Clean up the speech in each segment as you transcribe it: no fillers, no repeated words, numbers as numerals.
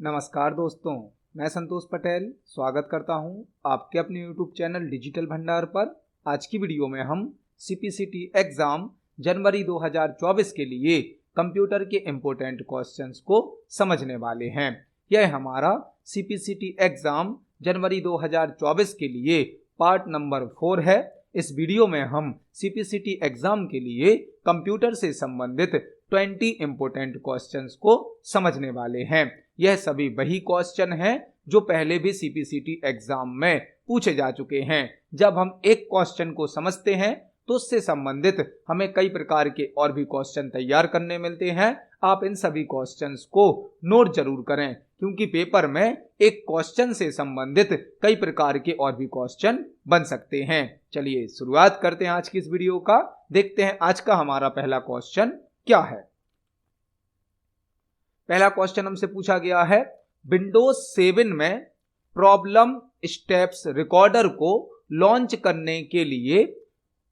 नमस्कार दोस्तों, मैं संतोष पटेल स्वागत करता हूं आपके अपने YouTube चैनल डिजिटल भंडार पर। आज की वीडियो में हम CPCT एग्जाम जनवरी 2024 के लिए कंप्यूटर के इम्पोर्टेंट क्वेश्चंस को समझने वाले हैं। यह हमारा CPCT एग्जाम जनवरी 2024 के लिए पार्ट नंबर 4 है। इस वीडियो में हम CPCT एग्जाम के लिए कंप्यूटर से संबंधित 20 इम्पोर्टेंट क्वेश्चंस को समझने वाले हैं। यह सभी वही क्वेश्चन हैं जो पहले भी CPCT एग्जाम में पूछे जा चुके हैं। जब हम एक क्वेश्चन को समझते हैं तो उससे संबंधित हमें कई प्रकार के और भी क्वेश्चन तैयार करने मिलते हैं। आप इन सभी क्वेश्चंस को नोट जरूर करें, क्योंकि पेपर में एक क्वेश्चन से संबंधित कई प्रकार के और भी क्वेश्चन बन सकते हैं। चलिए शुरुआत करते हैं आज की इस वीडियो का। देखते हैं आज का हमारा पहला क्वेश्चन क्या है। पहला क्वेश्चन हमसे पूछा गया है, विंडोज 7 में प्रॉब्लम स्टेप्स रिकॉर्डर को लॉन्च करने के लिए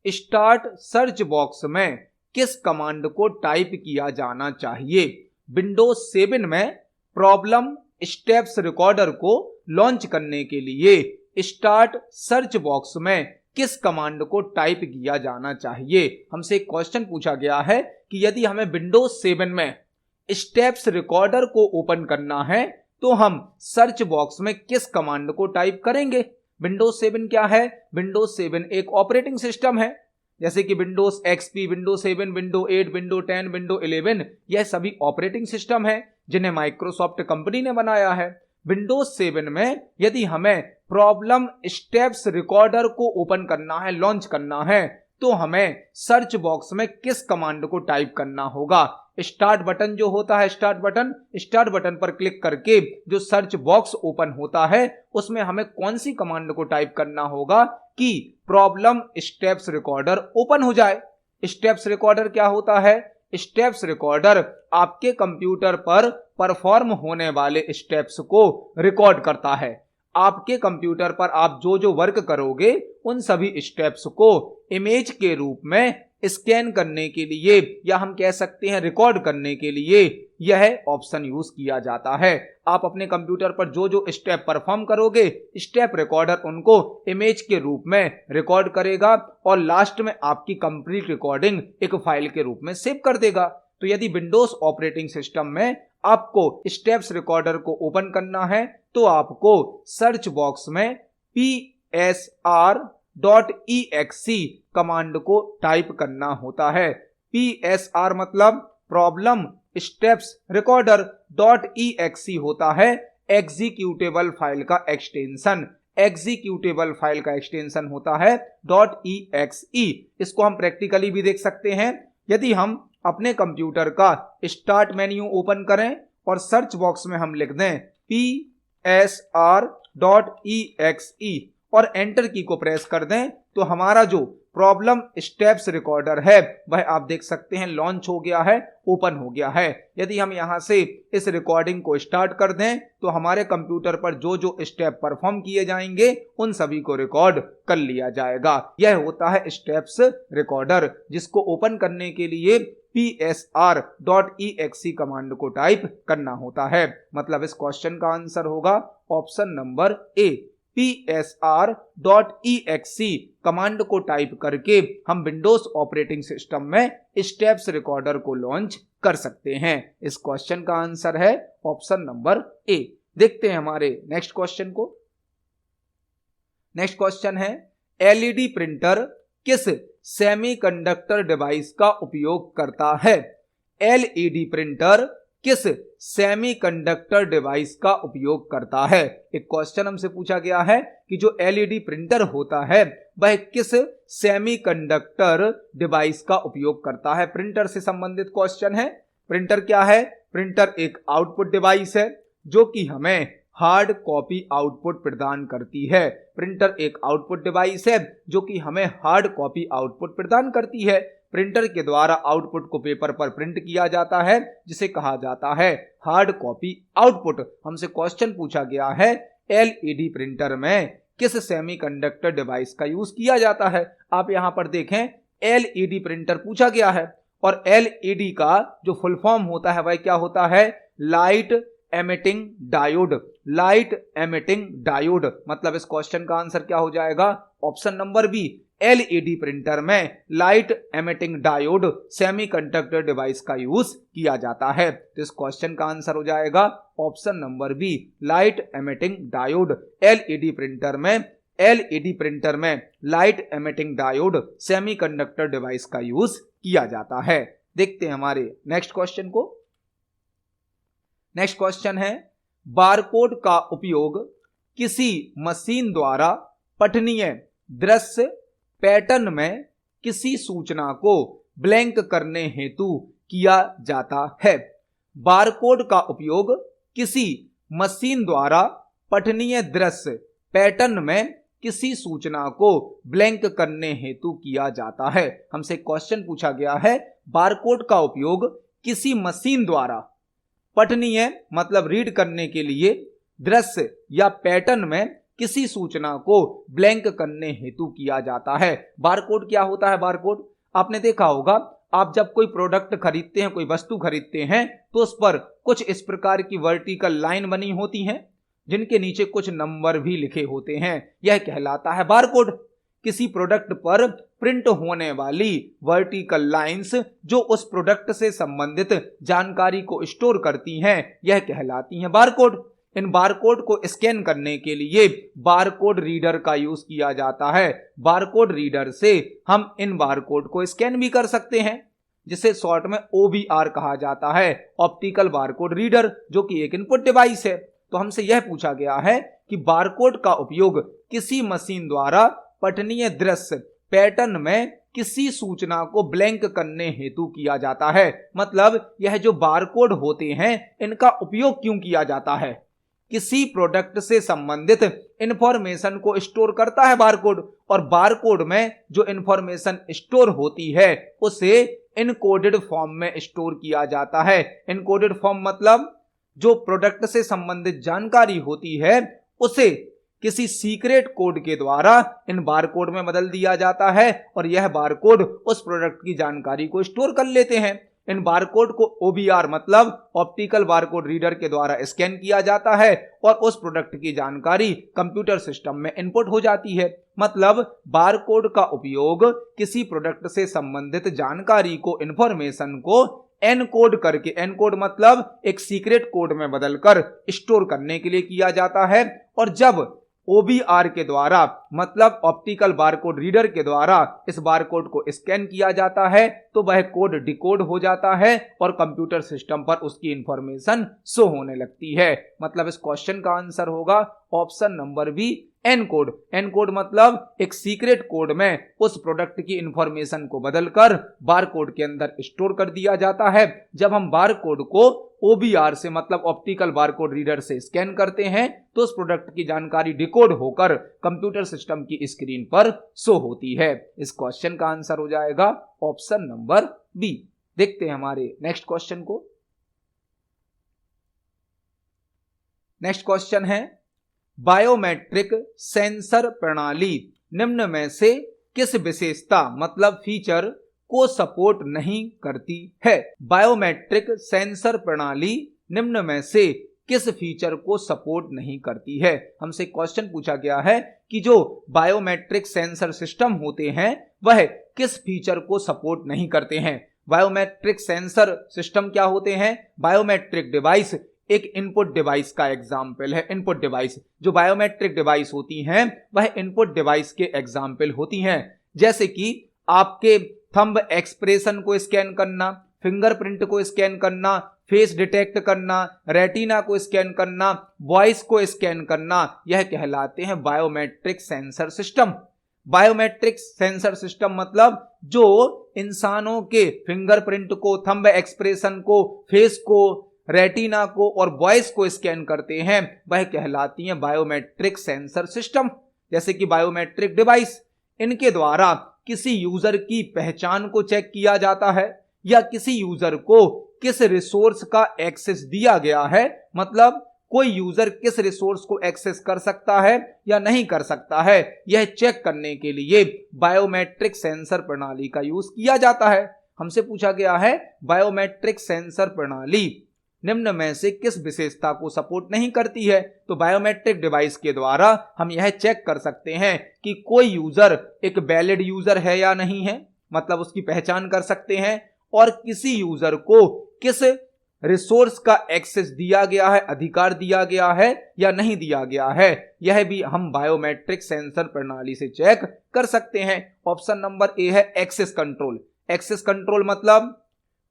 स्टार्ट सर्च बॉक्स में किस कमांड को टाइप किया जाना चाहिए। विंडोज 7 में प्रॉब्लम स्टेप्स रिकॉर्डर को लॉन्च करने के लिए स्टार्ट सर्च बॉक्स में किस कमांड को टाइप किया जाना चाहिए। हमसे एक क्वेश्चन पूछा गया है कि यदि हमें विंडोज 7 में स्टेप्स रिकॉर्डर को ओपन करना है तो हम सर्च बॉक्स में किस कमांड को टाइप करेंगे। विंडोज 7 क्या है? विंडोज 7 एक ऑपरेटिंग सिस्टम है। जैसे कि Windows XP, Windows 7, window 8, window 10, window 11, यह सभी ऑपरेटिंग सिस्टम है जिन्हें माइक्रोसॉफ्ट कंपनी ने बनाया है। विंडोज 7 में यदि हमें प्रॉब्लम स्टेप्स रिकॉर्डर को ओपन करना है, लॉन्च करना है, तो हमें सर्च बॉक्स में किस कमांड को टाइप करना होगा। स्टार्ट बटन जो होता है, स्टार्ट बटन पर क्लिक करके जो सर्च बॉक्स ओपन होता है उसमें हमें कौन सी कमांड को टाइप करना होगा कि प्रॉब्लम स्टेप्स रिकॉर्डर ओपन हो जाए। स्टेप्स रिकॉर्डर क्या होता है? स्टेप्स रिकॉर्डर आपके कंप्यूटर पर परफॉर्म होने वाले स्टेप्स को रिकॉर्ड करता है। आपके कंप्यूटर पर आप जो जो वर्क करोगे उन सभी स्टेप्स को इमेज के रूप में स्कैन करने के लिए, या हम कह सकते हैं रिकॉर्ड करने के लिए, यह ऑप्शन यूज किया जाता है। आप अपने कंप्यूटर पर जो जो स्टेप परफॉर्म करोगे, स्टेप रिकॉर्डर उनको इमेज के रूप में रिकॉर्ड करेगा और लास्ट में आपकी कंप्लीट रिकॉर्डिंग एक फाइल के रूप में सेव कर देगा। तो यदि विंडोज ऑपरेटिंग सिस्टम में आपको स्टेप्स रिकॉर्डर को ओपन करना है तो आपको सर्च बॉक्स में PSR.exe कमांड को टाइप करना होता है। PSR मतलब प्रॉब्लम स्टेप्स रिकॉर्डर, .exe होता है एग्जीक्यूटेबल फाइल का एक्सटेंशन। एग्जीक्यूटेबल फाइल का एक्सटेंशन होता है .exe। इसको हम प्रैक्टिकली भी देख सकते हैं। यदि हम अपने कंप्यूटर का स्टार्ट मेन्यू ओपन करें और सर्च बॉक्स में हम लिख दें PSR.exe और एंटर की को प्रेस कर दें तो हमारा जो प्रॉब्लम स्टेप्स रिकॉर्डर है वह आप देख सकते हैं लॉन्च हो गया है, ओपन हो गया है। यदि हम यहां से इस रिकॉर्डिंग को स्टार्ट कर दें तो हमारे कंप्यूटर पर जो जो स्टेप परफॉर्म किए जाएंगे उन सभी को रिकॉर्ड कर लिया जाएगा। यह होता है स्टेप्स रिकॉर्डर, जिसको ओपन करने के लिए PSR.exe कमांड को टाइप करना होता है। मतलब इस क्वेश्चन का आंसर होगा option number A. PSR.exe command को टाइप करके हम विंडोज ऑपरेटिंग सिस्टम में स्टेप्स रिकॉर्डर को लॉन्च कर सकते हैं। इस क्वेश्चन का आंसर है ऑप्शन नंबर ए। देखते हैं हमारे नेक्स्ट क्वेश्चन को। नेक्स्ट क्वेश्चन है, एलईडी प्रिंटर किस सेमीकंडक्टर डिवाइस का उपयोग करता है। एलईडी प्रिंटर किस सेमीकंडक्टर डिवाइस का उपयोग करता है। एक क्वेश्चन हमसे पूछा गया है कि जो एलईडी प्रिंटर होता है वह किस सेमीकंडक्टर डिवाइस का उपयोग करता है। प्रिंटर से संबंधित क्वेश्चन है। प्रिंटर क्या है? प्रिंटर एक आउटपुट डिवाइस है जो कि हमें हार्ड कॉपी आउटपुट प्रदान करती है। प्रिंटर एक आउटपुट डिवाइस है जो कि हमें हार्ड कॉपी आउटपुट प्रदान करती है। प्रिंटर के द्वारा आउटपुट को पेपर पर प्रिंट किया जाता है जिसे कहा जाता है हार्ड कॉपी आउटपुट। हमसे क्वेश्चन पूछा गया है एलईडी प्रिंटर में किस सेमीकंडक्टर डिवाइस का यूज किया जाता है। आप यहां पर देखें एलईडी प्रिंटर पूछा गया है और एलईडी का जो फुल फॉर्म होता है वह क्या होता है? Light emitting diode. Light emitting diode मतलब इस क्वेश्चन का आंसर क्या हो जाएगा? Option number B. LED printer में light emitting diode semiconductor device का यूज किया जाता है। तो इस क्वेश्चन का आंसर हो जाएगा option number B, light emitting diode. LED printer में light emitting diode semiconductor device का यूज किया जाता है। देखते हैं हमारे नेक्स्ट क्वेश्चन को। नेक्स्ट क्वेश्चन है, बारकोड का उपयोग किसी मशीन द्वारा पठनीय दृश्य पैटर्न में किसी सूचना को ब्लैंक करने हेतु किया जाता है। बारकोड का उपयोग किसी मशीन द्वारा पठनीय दृश्य पैटर्न में किसी सूचना को ब्लैंक करने हेतु किया जाता है। हमसे क्वेश्चन पूछा गया है, बारकोड का उपयोग किसी मशीन द्वारा पठनीय मतलब रीड करने के लिए दृश्य या पैटर्न में किसी सूचना को ब्लैंक करने हेतु किया जाता है। बारकोड क्या होता है? बारकोड आपने देखा होगा, आप जब कोई प्रोडक्ट खरीदते हैं, कोई वस्तु खरीदते हैं, तो उस पर कुछ इस प्रकार की वर्टिकल लाइन बनी होती हैं जिनके नीचे कुछ नंबर भी लिखे होते हैं। यह कहलाता है बारकोड। किसी प्रोडक्ट पर प्रिंट होने वाली वर्टिकल लाइंस जो उस प्रोडक्ट से संबंधित जानकारी को स्टोर करती हैं, यह कहलाती हैं बारकोड। इन बारकोड को स्कैन करने के लिए बारकोड रीडर का यूज किया जाता है। बारकोड रीडर से हम इन बारकोड को स्कैन भी कर सकते हैं, जिसे शॉर्ट में OBR कहा जाता है, ऑप्टिकल बारकोड रीडर, जो कि एक इनपुट डिवाइस है। तो हमसे यह पूछा गया है कि बारकोड का उपयोग किसी मशीन द्वारा पठनीय दृश्य पैटर्न में किसी सूचना को ब्लैंक करने हेतु किया जाता है। मतलब यह जो बारकोड होते हैं, इनका उपयोग क्यों किया जाता है? किसी प्रोडक्ट से संबंधित इंफॉर्मेशन को स्टोर करता है बारकोड, और बारकोड में जो इंफॉर्मेशन स्टोर होती है उसे इनकोडेड फॉर्म में स्टोर किया जाता है। इनकोडेड फॉर्म मतलब जो प्रोडक्ट से संबंधित जानकारी होती है उसे किसी सीक्रेट कोड के द्वारा इन बारकोड में बदल दिया जाता है, और यह बारकोड उस प्रोडक्ट की जानकारी को स्टोर कर लेते हैं। इन बारकोड को OBR मतलब ऑप्टिकल बारकोड रीडर के द्वारा स्कैन किया जाता है और उस प्रोडक्ट की जानकारी कंप्यूटर सिस्टम में इनपुट हो जाती है। मतलब बारकोड का उपयोग किसी प्रोडक्ट से संबंधित जानकारी को, इंफॉर्मेशन को एनकोड करके, एनकोड मतलब एक सीक्रेट कोड में बदलकर स्टोर करने के लिए किया जाता है। और जब OBR के द्वारा मतलब ऑप्टिकल बारकोड रीडर के द्वारा इस बारकोड को स्कैन किया जाता है तो वह कोड डिकोड हो जाता है और कंप्यूटर सिस्टम पर उसकी इंफॉर्मेशन शो होने लगती है। मतलब इस क्वेश्चन का आंसर होगा option number B, encode. Encode मतलब एक सीक्रेट कोड में उस प्रोडक्ट की इंफॉर्मेशन को बदलकर बारकोड के अंदर स्टोर कर दिया जाता है। जब हम बारकोड को OBR से मतलब ऑप्टिकल बारकोड रीडर से स्कैन करते हैं तो उस प्रोडक्ट की जानकारी डिकोड होकर कंप्यूटर सिस्टम की स्क्रीन पर शो होती है। इस क्वेश्चन का आंसर हो जाएगा ऑप्शन नंबर बी। देखते हैं हमारे नेक्स्ट क्वेश्चन को। नेक्स्ट क्वेश्चन है, बायोमेट्रिक सेंसर प्रणाली निम्न में से किस विशेषता मतलब फीचर को सपोर्ट नहीं करती है? बायोमेट्रिक सेंसर प्रणाली निम्न में से किस फीचर को सपोर्ट नहीं करती है? हमसे क्वेश्चन पूछा गया है कि जो बायोमेट्रिक सेंसर सिस्टम होते हैं वह किस फीचर को सपोर्ट नहीं करते हैं। बायोमेट्रिक सेंसर सिस्टम क्या होते हैं? बायोमेट्रिक डिवाइस एक इनपुट डिवाइस का एग्जाम्पल है। इनपुट डिवाइस, जो बायोमेट्रिक डिवाइस होती हैं वह इनपुट डिवाइस के एग्जाम्पल होती हैं, जैसे कि आपके थंब एक्सप्रेशन को स्कैन करना, फिंगरप्रिंट को स्कैन करना, फेस डिटेक्ट करना, रेटिना को स्कैन करना, वॉइस को स्कैन करना, यह कहलाते हैं biometric sensor system. Biometric sensor system मतलब जो इंसानों के फिंगरप्रिंट को, थंब एक्सप्रेशन को, फेस को, रेटिना को और वॉइस को स्कैन करते हैं वह कहलाती हैं बायोमेट्रिक सेंसर सिस्टम। जैसे कि बायोमेट्रिक डिवाइस, इनके द्वारा किसी यूजर की पहचान को चेक किया जाता है या किसी यूजर को किस रिसोर्स का एक्सेस दिया गया है, मतलब कोई यूजर किस रिसोर्स को एक्सेस कर सकता है या नहीं कर सकता है, यह चेक करने के लिए बायोमेट्रिक सेंसर प्रणाली का यूज किया जाता है। हमसे पूछा गया है बायोमेट्रिक सेंसर प्रणाली निम्न में से किस विशेषता को सपोर्ट नहीं करती है। तो बायोमेट्रिक डिवाइस के द्वारा हम यह चेक कर सकते हैं कि कोई यूजर एक वैलिड यूजर है या नहीं है, मतलब उसकी पहचान कर सकते हैं, और किसी यूजर को किस रिसोर्स का एक्सेस दिया गया है, अधिकार दिया गया है या नहीं दिया गया है, यह भी हम बायोमेट्रिक सेंसर प्रणाली से चेक कर सकते हैं। ऑप्शन नंबर ए है एक्सेस कंट्रोल। एक्सेस कंट्रोल मतलब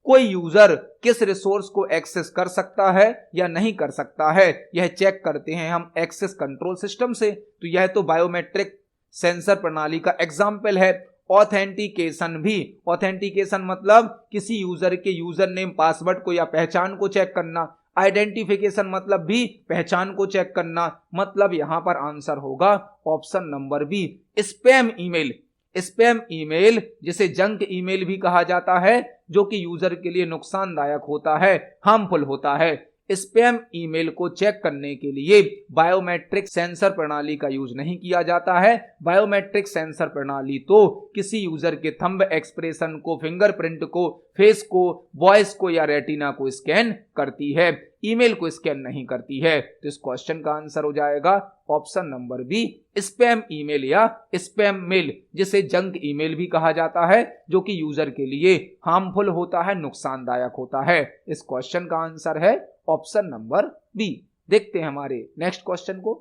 कोई यूजर किस रिसोर्स को एक्सेस कर सकता है या नहीं कर सकता है, यह चेक करते हैं हम एक्सेस कंट्रोल सिस्टम से। तो यह तो बायोमेट्रिक सेंसर प्रणाली का एग्जाम्पल है। ऑथेंटिकेशन भी, ऑथेंटिकेशन मतलब किसी यूजर के यूजर नेम पासवर्ड को या पहचान को चेक करना। आइडेंटिफिकेशन मतलब भी पहचान को चेक करना। मतलब यहां पर आंसर होगा option number B, spam email. Spam email जिसे जंक ईमेल भी कहा जाता है, जो कि यूजर के लिए नुकसानदायक होता है, हार्मफुल होता है। स्पैम ईमेल को चेक करने के लिए बायोमेट्रिक सेंसर प्रणाली का यूज नहीं किया जाता है। बायोमेट्रिक सेंसर प्रणाली तो किसी यूजर के थंब एक्सप्रेशन को, फिंगरप्रिंट को, फेस को, वॉइस को या रेटिना को स्कैन करती है, ईमेल को स्कैन नहीं करती है। तो इस क्वेश्चन का आंसर हो जाएगा option number B, spam email या स्पैम मेल, जिसे जंक ईमेल भी कहा जाता है, जो कि यूजर के लिए हार्मफुल होता है, नुकसानदायक होता है। इस क्वेश्चन का आंसर है ऑप्शन नंबर बी। देखते हैं हमारे नेक्स्ट क्वेश्चन को।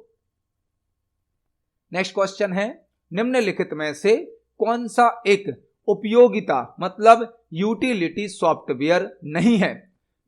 नेक्स्ट क्वेश्चन है, निम्नलिखित में से कौन सा एक उपयोगिता मतलब यूटिलिटी सॉफ्टवेयर नहीं है।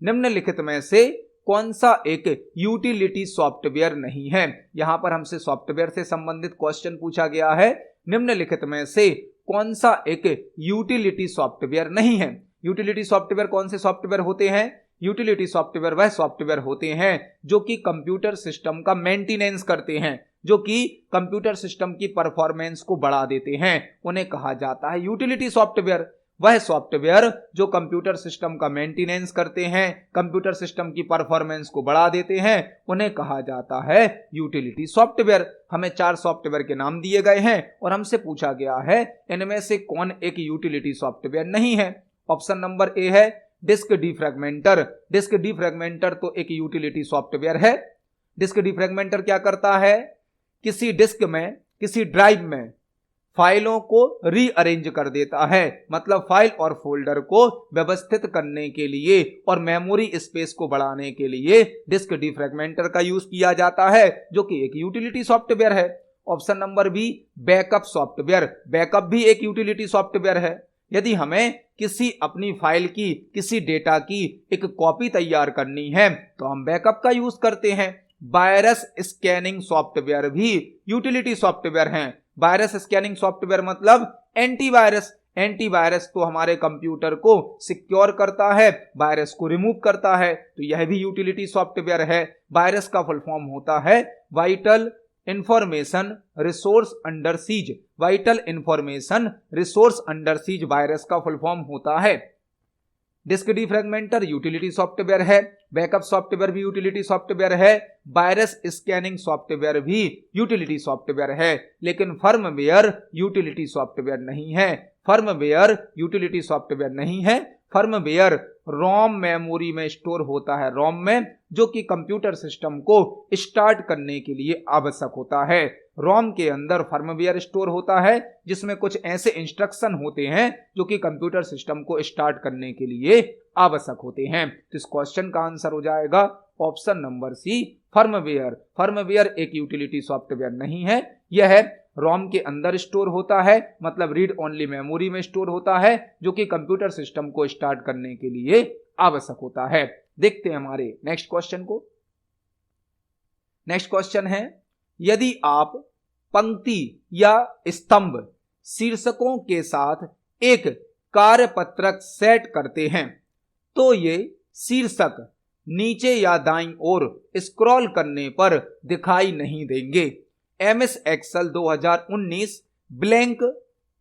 निम्नलिखित में से कौन सा एक यूटिलिटी सॉफ्टवेयर नहीं है। यहां पर हमसे सॉफ्टवेयर से संबंधित क्वेश्चन पूछा गया है। निम्नलिखित में से कौन सा एक यूटिलिटी सॉफ्टवेयर नहीं है। यूटिलिटी सॉफ्टवेयर कौन से सॉफ्टवेयर होते हैं? यूटिलिटी सॉफ्टवेयर वह सॉफ्टवेयर होते हैं जो कि कंप्यूटर सिस्टम का मेंटेनेंस करते हैं, जो कि कंप्यूटर सिस्टम की परफॉर्मेंस को बढ़ा देते हैं, उन्हें कहा जाता है यूटिलिटी सॉफ्टवेयर। वह सॉफ्टवेयर जो कंप्यूटर सिस्टम का मेंटेनेंस करते हैं, कंप्यूटर सिस्टम की परफॉर्मेंस को बढ़ा देते हैं, उन्हें कहा जाता है यूटिलिटी सॉफ्टवेयर। हमें 4 सॉफ्टवेयर के नाम दिए गए हैं और हमसे पूछा गया है इनमें से कौन एक यूटिलिटी सॉफ्टवेयर नहीं है। ऑप्शन नंबर ए है डिस्क डिफ्रैगमेंटर। डिस्क डिफ्रैगमेंटर तो एक यूटिलिटी सॉफ्टवेयर है। डिस्क डिफ्रैगमेंटर क्या करता है? किसी डिस्क में, किसी ड्राइव में फाइलों को रीअरेंज कर देता है, मतलब फाइल और फोल्डर को व्यवस्थित करने के लिए और मेमोरी स्पेस को बढ़ाने के लिए डिस्क डिफ्रैगमेंटर का यूज किया जाता है, जो कि एक यूटिलिटी सॉफ्टवेयर है। Option number B backup software. Backup भी एक यूटिलिटी सॉफ्टवेयर है। यदि हमें किसी अपनी फाइल की, किसी डेटा की एक कॉपी तैयार करनी है तो हम बैकअप का यूज करते हैं। वायरस स्कैनिंग सॉफ्टवेयर भी यूटिलिटी सॉफ्टवेयर हैं। वायरस स्कैनिंग सॉफ्टवेयर मतलब एंटीवायरस। एंटीवायरस तो हमारे कंप्यूटर को सिक्योर करता है, वायरस को रिमूव करता है, तो यह भी यूटिलिटी सॉफ्टवेयर है। वायरस का फुल फॉर्म होता है vital information resource under seize. Vital information resource under seize virus का फुल फॉर्म होता है। डिस्क डिफ्रैगमेंटर यूटिलिटी सॉफ्टवेयर है। बैकअप सॉफ्टवेयर भी यूटिलिटी सॉफ्टवेयर है। वायरस स्कैनिंग सॉफ्टवेयर भी यूटिलिटी सॉफ्टवेयर है। लेकिन फर्मवेयर यूटिलिटी सॉफ्टवेयर नहीं है। फर्मवेयर यूटिलिटी सॉफ्टवेयर नहीं है। फर्मवेयर रोम मेमोरी में स्टोर होता है, रोम में, जो कि कंप्यूटर सिस्टम को स्टार्ट करने के लिए आवश्यक होता है। रोम के अंदर फर्मवेयर स्टोर होता है जिसमें कुछ ऐसे इंस्ट्रक्शन होते हैं जो कि कंप्यूटर सिस्टम को स्टार्ट करने के लिए आवश्यक होते हैं। तो इस क्वेश्चन का आंसर हो जाएगा option number C firmware. Firmware एक यूटिलिटी सॉफ्टवेयर नहीं है। यह रोम के अंदर स्टोर होता है, मतलब रीड ओनली मेमोरी में स्टोर होता है, जो कि कंप्यूटर सिस्टम को स्टार्ट करने के लिए आवश्यक होता है। देखते हैं हमारे नेक्स्ट क्वेश्चन को। नेक्स्ट क्वेश्चन है, यदि आप पंक्ति या स्तंभ शीर्षकों के साथ एक कार्यपत्रक सेट करते हैं तो ये शीर्षक नीचे या दाईं ओर स्क्रॉल करने पर दिखाई नहीं देंगे। MS एक्सेल 2019 ब्लैंक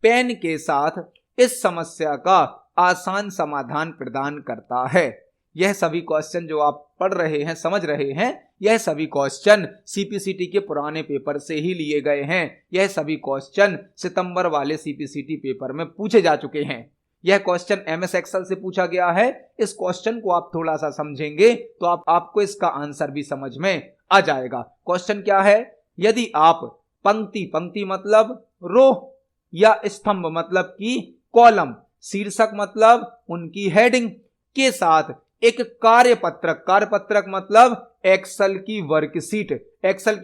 पेन के साथ इस समस्या का आसान समाधान प्रदान करता है। यह सभी क्वेश्चन जो आप पढ़ रहे हैं, समझ रहे हैं, यह सभी क्वेश्चन CPCT के पुराने पेपर से ही लिए गए हैं। यह सभी क्वेश्चन सितंबर वाले CPCT पेपर में पूछे जा चुके हैं। यह क्वेश्चन एमएस एक्सेल से पूछा गया है। इस क्वेश्चन को आप थोड़ा सा समझेंगे तो आपको इसका आंसर भी समझ में आ जाएगा। क्वेश्चन क्या है, यदि आप पंक्ति मतलब रो, या स्तंभ मतलब कि कॉलम, शीर्षक मतलब उनकी हेडिंग के साथ एक कार्यपत्रक मतलब एक्सेल की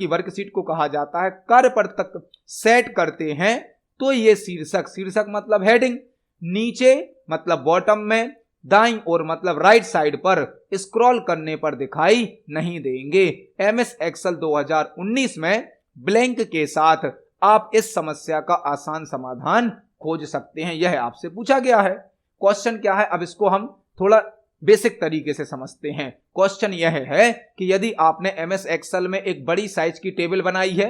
वर्कशीट को कहा जाता है कार्यपत्रक सेट करते हैं, तो ये शीर्षक मतलब हेडिंग, नीचे मतलब बॉटम में, दाईं ओर मतलब राइट साइड पर स्क्रॉल करने पर दिखाई नहीं देंगे। एमएस एक्सेल 2019 में ब्लैंक के साथ आप इस समस्या का आसान समाधान खोज सकते हैं, यह आपसे पूछा गया है। क्वेश्चन क्या है, अब इसको हम थोड़ा बेसिक तरीके से समझते हैं। क्वेश्चन यह है कि यदि आपने एमएस एक्सेल में एक बड़ी साइज की टेबल बनाई है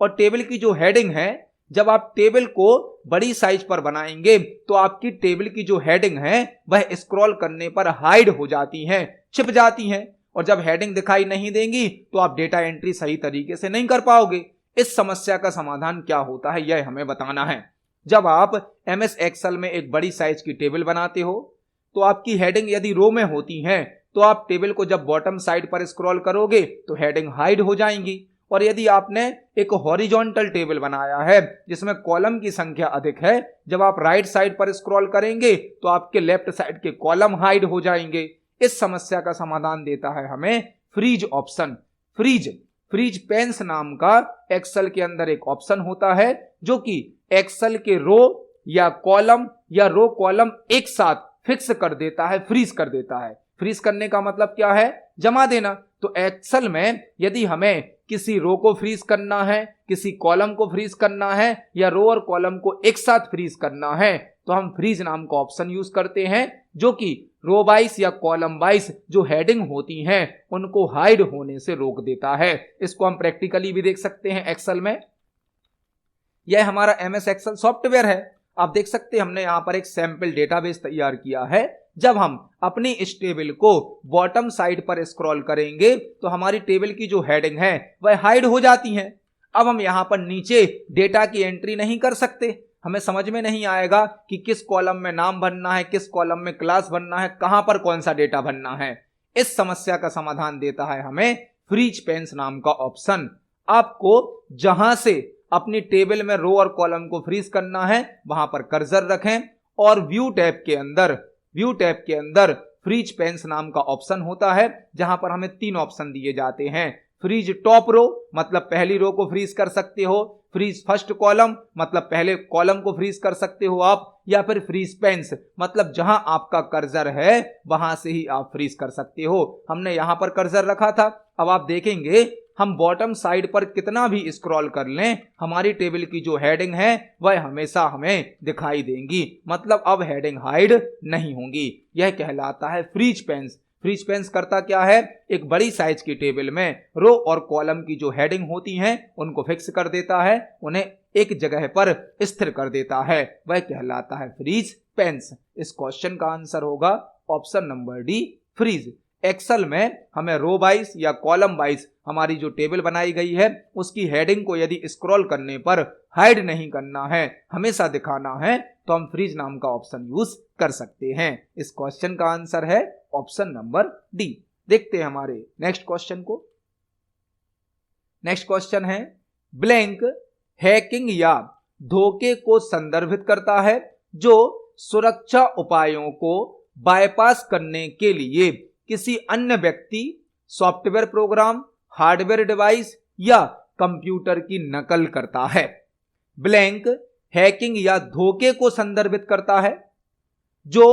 और टेबल की जो हेडिंग है, जब आप टेबल को बड़ी साइज पर बनाएंगे तो आपकी टेबल की जो हेडिंग है वह स्क्रॉल करने पर हाइड हो जाती है, छिप जाती हैं, और जब हेडिंग दिखाई नहीं देंगी तो आप डेटा एंट्री सही तरीके से नहीं कर पाओगे। इस समस्या का समाधान क्या होता है यह हमें बताना है। जब आप एमएस एक्सेल में एक बड़ी साइज की टेबल बनाते हो तो आपकी हेडिंग यदि रो में होती है तो आप टेबल को जब बॉटम साइड पर स्क्रॉल करोगे तो हेडिंग हाइड हो जाएंगी, और यदि आपने एक हॉरिजॉन्टल टेबल बनाया है जिसमें कॉलम की संख्या अधिक है, जब आप राइट साइड पर स्क्रॉल करेंगे तो आपके लेफ्ट साइड के कॉलम हाइड हो जाएंगे। इस समस्या का समाधान देता है हमें फ्रीज ऑप्शन। फ्रीज पेंस नाम का एक्सेल के अंदर एक ऑप्शन होता है जो कि एक्सेल के रो या कॉलम या रो कॉलम एक साथ फिक्स कर देता है, फ्रीज कर देता है। फ्रीज करने का मतलब क्या है, जमा देना। तो एक्सेल में यदि हमें किसी रो को फ्रीज करना है, किसी कॉलम को फ्रीज करना है, या रो और कॉलम को एक साथ फ्रीज करना है, तो हम फ्रीज नाम का ऑप्शन यूज करते हैं जो कि रो वाइज या कॉलम वाइज जो हेडिंग होती हैं उनको हाइड होने से रोक देता है। इसको हम प्रैक्टिकली भी देख सकते हैं एक्सेल में। यह हमारा एमएस एक्सेल सॉफ्टवेयर है। आप देख सकते हैं हमने यहां पर एक सैंपल डेटाबेस तैयार किया है। जब हम अपनी इस टेबल को बॉटम साइड पर स्क्रॉल करेंगे तो हमारी टेबल की जो हेडिंग है वह हाइड हो जाती है। अब हम यहां पर नीचे डेटा की एंट्री नहीं कर सकते, हमें समझ में नहीं आएगा कि किस कॉलम में नाम भरना है, किस कॉलम में क्लास भरना है, कहां पर कौन सा डेटा भरना है। इस समस्या का समाधान देता है हमें फ्रीज पेंस नाम का ऑप्शन। आपको जहां से अपनी टेबल में रो और कॉलम को फ्रीज करना है वहां पर कर्सर रखें और व्यू टैब के अंदर फ्रीज पेंस नाम का ऑप्शन होता है जहां पर हमें 3 ऑप्शन दिए जाते हैं। फ्रीज टॉप रो मतलब पहली रो को फ्रीज कर सकते हो, फ्रीज फर्स्ट कॉलम मतलब पहले कॉलम को फ्रीज कर सकते हो आप, या फिर फ्रीज पेंस मतलब जहां आपका कर्सर है वहां से ही आप फ्रीज कर सकते हो। हमने यहां पर कर्सर रखा था। अब आप देखेंगे हम बॉटम साइड पर कितना भी स्क्रॉल कर लें हमारी टेबल की जो हेडिंग है वह हमेशा हमें दिखाई देंगी, मतलब अब हेडिंग हाइड नहीं होंगी। यह कहलाता है फ्रीज पेंस। फ्रीज पेंस करता क्या है, एक बड़ी साइज की टेबल में रो और कॉलम की जो हेडिंग होती हैं उनको फिक्स कर देता है, उन्हें एक जगह पर स्थिर कर देता है, वह कहलाता है फ्रीज पेंस। इस क्वेश्चन का आंसर होगा option number D, freeze. Excel में हमें रो वाइज या कॉलम वाइज हमारी जो टेबल बनाई गई है उसकी हेडिंग को यदि स्क्रॉल करने पर हाइड नहीं करना है, हमेशा दिखाना है, तो हम फ्रीज नाम का ऑप्शन यूज कर सकते हैं। इस क्वेश्चन का आंसर है ऑप्शन नंबर डी। देखते हैं हमारे नेक्स्ट क्वेश्चन को। नेक्स्ट क्वेश्चन है, ब्लैंक हैकिंग या धोखे को संदर्भित करता है जो सुरक्षा उपायों को बायपास करने के लिए किसी अन्य व्यक्ति, सॉफ्टवेयर प्रोग्राम, हार्डवेयर डिवाइस या कंप्यूटर की नकल करता है। ब्लैंक हैकिंग या धोखे को संदर्भित करता है जो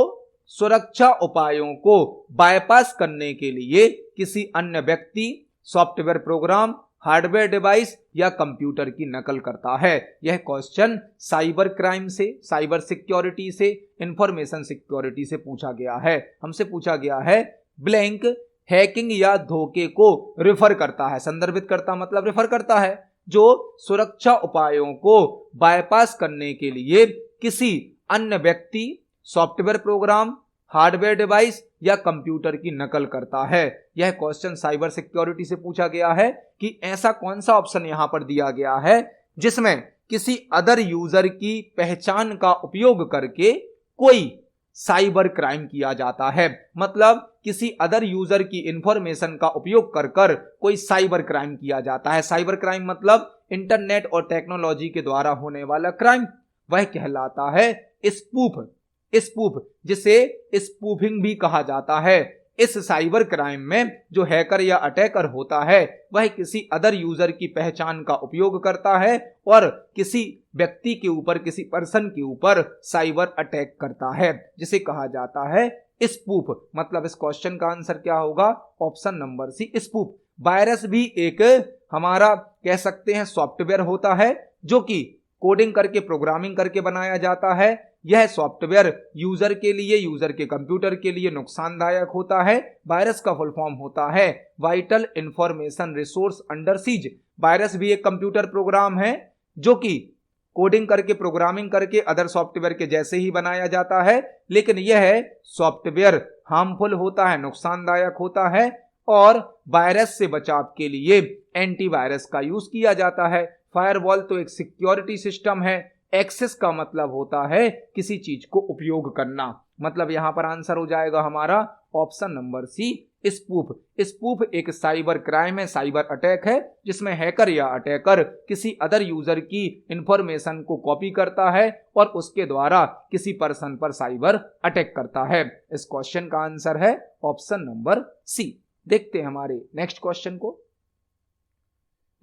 सुरक्षा उपायों को बायपास करने के लिए किसी अन्य व्यक्ति, सॉफ्टवेयर प्रोग्राम, हार्डवेयर डिवाइस या कंप्यूटर की नकल करता है। यह क्वेश्चन साइबर क्राइम से, साइबर सिक्योरिटी से, इंफॉर्मेशन सिक्योरिटी से पूछा गया है। हमसे पूछा गया है ब्लैंक हैकिंग या धोखे को रिफर करता है, संदर्भित करता मतलब रिफर करता है, जो सुरक्षा उपायों को बायपास करने के लिए किसी अन्य व्यक्ति, सॉफ्टवेयर प्रोग्राम, हार्डवेयर डिवाइस या कंप्यूटर की नकल करता है। यह क्वेश्चन साइबर सिक्योरिटी से पूछा गया है कि ऐसा कौन सा ऑप्शन यहां पर दिया गया है जिसमें किसी अदर यूजर की पहचान का उपयोग करके कोई साइबर क्राइम किया जाता है। मतलब किसी अदर यूजर की इंफॉर्मेशन का उपयोग कर कर कोई साइबर क्राइम किया जाता है। साइबर क्राइम मतलब इंटरनेट और टेक्नोलॉजी के द्वारा होने वाला क्राइम, वह कहलाता है स्पूफ। स्पूफ जिसे स्पूफिंग भी कहा जाता है। इस साइबर क्राइम में जो हैकर या अटैकर होता है वह किसी अदर यूजर की पहचान का उपयोग करता है और किसी व्यक्ति के ऊपर, किसी पर्सन के ऊपर साइबर अटैक करता है, जिसे कहा जाता है स्पूफ। मतलब इस क्वेश्चन का आंसर क्या होगा? Option number C, spoof. Virus भी एक हमारा कह सकते हैं सॉफ्टवेयर होता है जो कि कोडिंग करके, प्रोग्रामिंग करके बनाया जाता है। यह सॉफ्टवेयर यूजर के लिए, यूजर के कंप्यूटर के लिए नुकसानदायक होता है। वायरस का फुल फॉर्म होता है vital information resource under seize. Virus भी एक कंप्यूटर प्रोग्राम है जो कि कोडिंग करके, प्रोग्रामिंग करके अदर सॉफ्टवेयर के जैसे ही बनाया जाता है, लेकिन यह सॉफ्टवेयर हार्मफुल होता है, नुकसानदायक होता है और वायरस से बचाव के लिए एंटीवायरस का यूज किया जाता है। फायरवॉल तो एक सिक्योरिटी सिस्टम है। एक्सेस का मतलब होता है किसी चीज को उपयोग करना। मतलब यहां पर आंसर हो जाएगा हमारा option number C, spoof. Spoof एक साइबर क्राइम है, साइबर अटैक है, जिसमें हैकर या अटैकर किसी अदर यूजर की इंफॉर्मेशन को कॉपी करता है और उसके द्वारा किसी पर्सन पर साइबर अटैक करता है। इस क्वेश्चन का आंसर है ऑप्शन नंबर सी। देखते हैं हमारे नेक्स्ट क्वेश्चन को।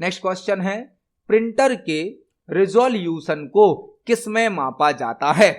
नेक्स्ट क्वेश्चन है, प्रिंटर के रेजोल्यूशन को किस में मापा जाता है?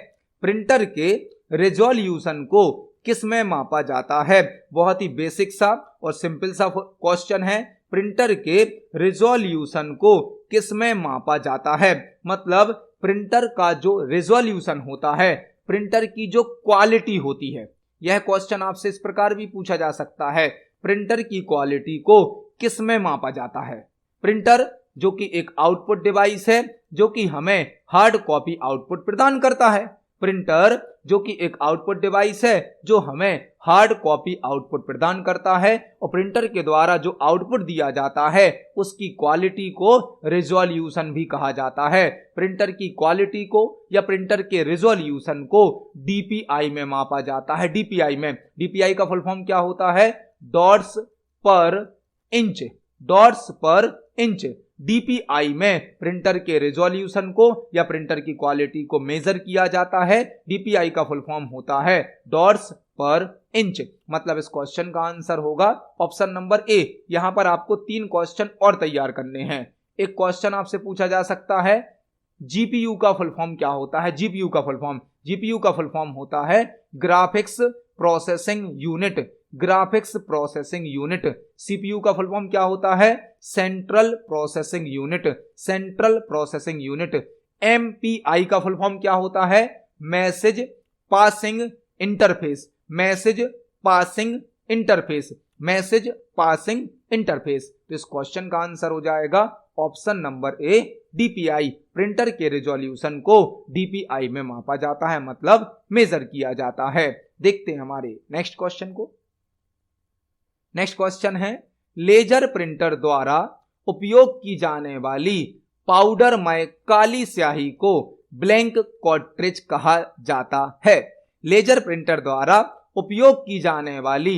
प्रिंटर के रेजोल्यूशन को किस में मापा जाता है? बहुत ही बेसिक सा और सिंपल सा क्वेश्चन है। प्रिंटर के रेजोल्यूशन को किस में मापा जाता है? मतलब प्रिंटर का जो रेजोल्यूशन होता है, प्रिंटर की जो क्वालिटी होती है, यह क्वेश्चन आपसे इस प्रकार भी पूछा जा सकता है, प्रिंटर की क्वालिटी को किस में मापा जाता है? प्रिंटर जो कि एक आउटपुट डिवाइस है जो कि हमें हार्ड कॉपी आउटपुट प्रदान करता है। प्रिंटर जो कि एक आउटपुट डिवाइस है जो हमें हार्ड कॉपी आउटपुट प्रदान करता है और प्रिंटर के द्वारा जो आउटपुट दिया जाता है उसकी क्वालिटी को रेजोल्यूशन भी कहा जाता है। प्रिंटर की क्वालिटी को या प्रिंटर के रेजोल्यूशन को डीपीआई में मापा जाता है। डीपीआई में, डीपीआई का फुल फॉर्म क्या होता है? Dots per inch. Dots per inch. DPI में प्रिंटर के रेजोल्यूशन को या प्रिंटर की क्वालिटी को मेजर किया जाता है। डीपीआई का फुल फॉर्म होता है डॉट्स पर इंच। मतलब इस क्वेश्चन का आंसर होगा ऑप्शन नंबर ए। यहां पर आपको 3 क्वेश्चन और तैयार करने हैं। एक क्वेश्चन आपसे पूछा जा सकता है, जीपीयू का फुल फॉर्म क्या होता है? जीपीयू का फुल फॉर्म, जीपीयू का फुल फॉर्म होता है graphics processing unit. Graphics processing unit. CPU का फुल फॉर्म क्या होता है? Central processing unit. Central processing unit. MPI का फुल फॉर्म क्या होता है? Message passing interface. Message passing interface. Message passing interface. तो इस क्वेश्चन का आंसर हो जाएगा option number A, DPI. Printer के रेजोल्यूशन को डीपीआई में मापा जाता है, मतलब मेजर किया जाता है। देखते हैं हमारे नेक्स्ट क्वेश्चन को। नेक्स्ट क्वेश्चन है, लेजर प्रिंटर द्वारा उपयोग की जाने वाली पाउडरमय काली स्याही को ब्लैंक कार्ट्रिज कहा जाता है। लेजर प्रिंटर द्वारा उपयोग की जाने वाली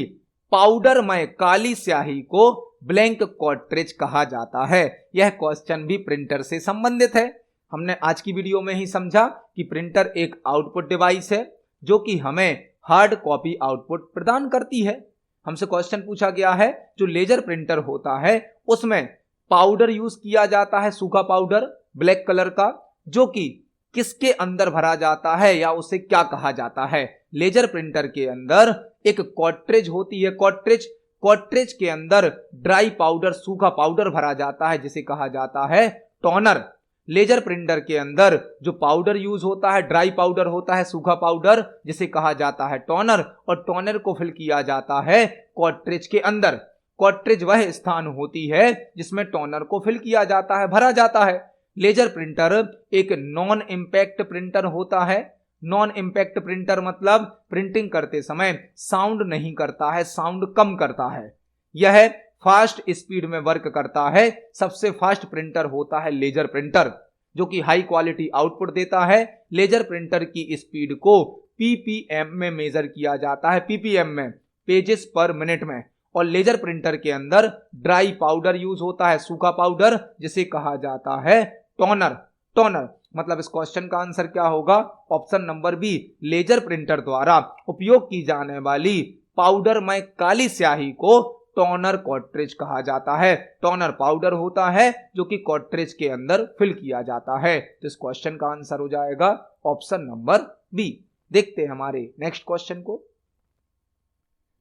पाउडरमय काली स्याही को ब्लैंक कार्ट्रिज कहा जाता है। यह क्वेश्चन भी प्रिंटर से संबंधित है। हमने आज की वीडियो में ही समझा कि प्रिंटर एक आउटपुट डिवाइस है जो कि हमें हार्ड कॉपी आउटपुट प्रदान करती है। हमसे क्वेश्चन पूछा गया है, जो लेजर प्रिंटर होता है उसमें पाउडर यूज किया जाता है, सूखा पाउडर ब्लैक कलर का, जो कि किसके अंदर भरा जाता है या उसे क्या कहा जाता है? लेजर प्रिंटर के अंदर एक कार्ट्रिज होती है। कार्ट्रिज, कार्ट्रिज के अंदर ड्राई पाउडर, सूखा पाउडर भरा जाता है जिसे कहा जाता है टोनर। लेजर प्रिंटर के अंदर जो पाउडर यूज होता है, ड्राई पाउडर होता है, सूखा पाउडर, जिसे कहा जाता है टोनर, और टोनर को फिल किया जाता है कार्ट्रिज के अंदर। कार्ट्रिज वह स्थान होती है जिसमें टोनर को फिल किया जाता है, भरा जाता है। लेजर प्रिंटर एक नॉन इंपैक्ट प्रिंटर होता है। नॉन इंपैक्ट प्रिंटर मतलब प्रिंटिंग करते समय साउंड नहीं करता है, साउंड कम करता है। यह फास्ट स्पीड में वर्क करता है। सबसे फास्ट प्रिंटर होता है लेजर प्रिंटर, जो कि हाई क्वालिटी आउटपुट देता है। लेजर प्रिंटर की स्पीड को पीपीएम में मेजर किया जाता है, पीपीएम में, पेजेस पर मिनट में। और लेजर प्रिंटर के अंदर ड्राई पाउडर यूज होता है, सूखा पाउडर, जिसे कहा जाता है टोनर। टोनर मतलब इस क्वेश्चन का आंसर क्या होगा? Option number B, laser printer द्वारा उपयोग की जाने वाली पाउडरमय काली स्याही को टोनर कार्ट्रिज कहा जाता है। टोनर पाउडर होता है जो कि कार्ट्रिज के अंदर फिल किया जाता है। तो इस क्वेश्चन का आंसर हो जाएगा ऑप्शन नंबर बी। देखते हैं हमारे नेक्स्ट क्वेश्चन को।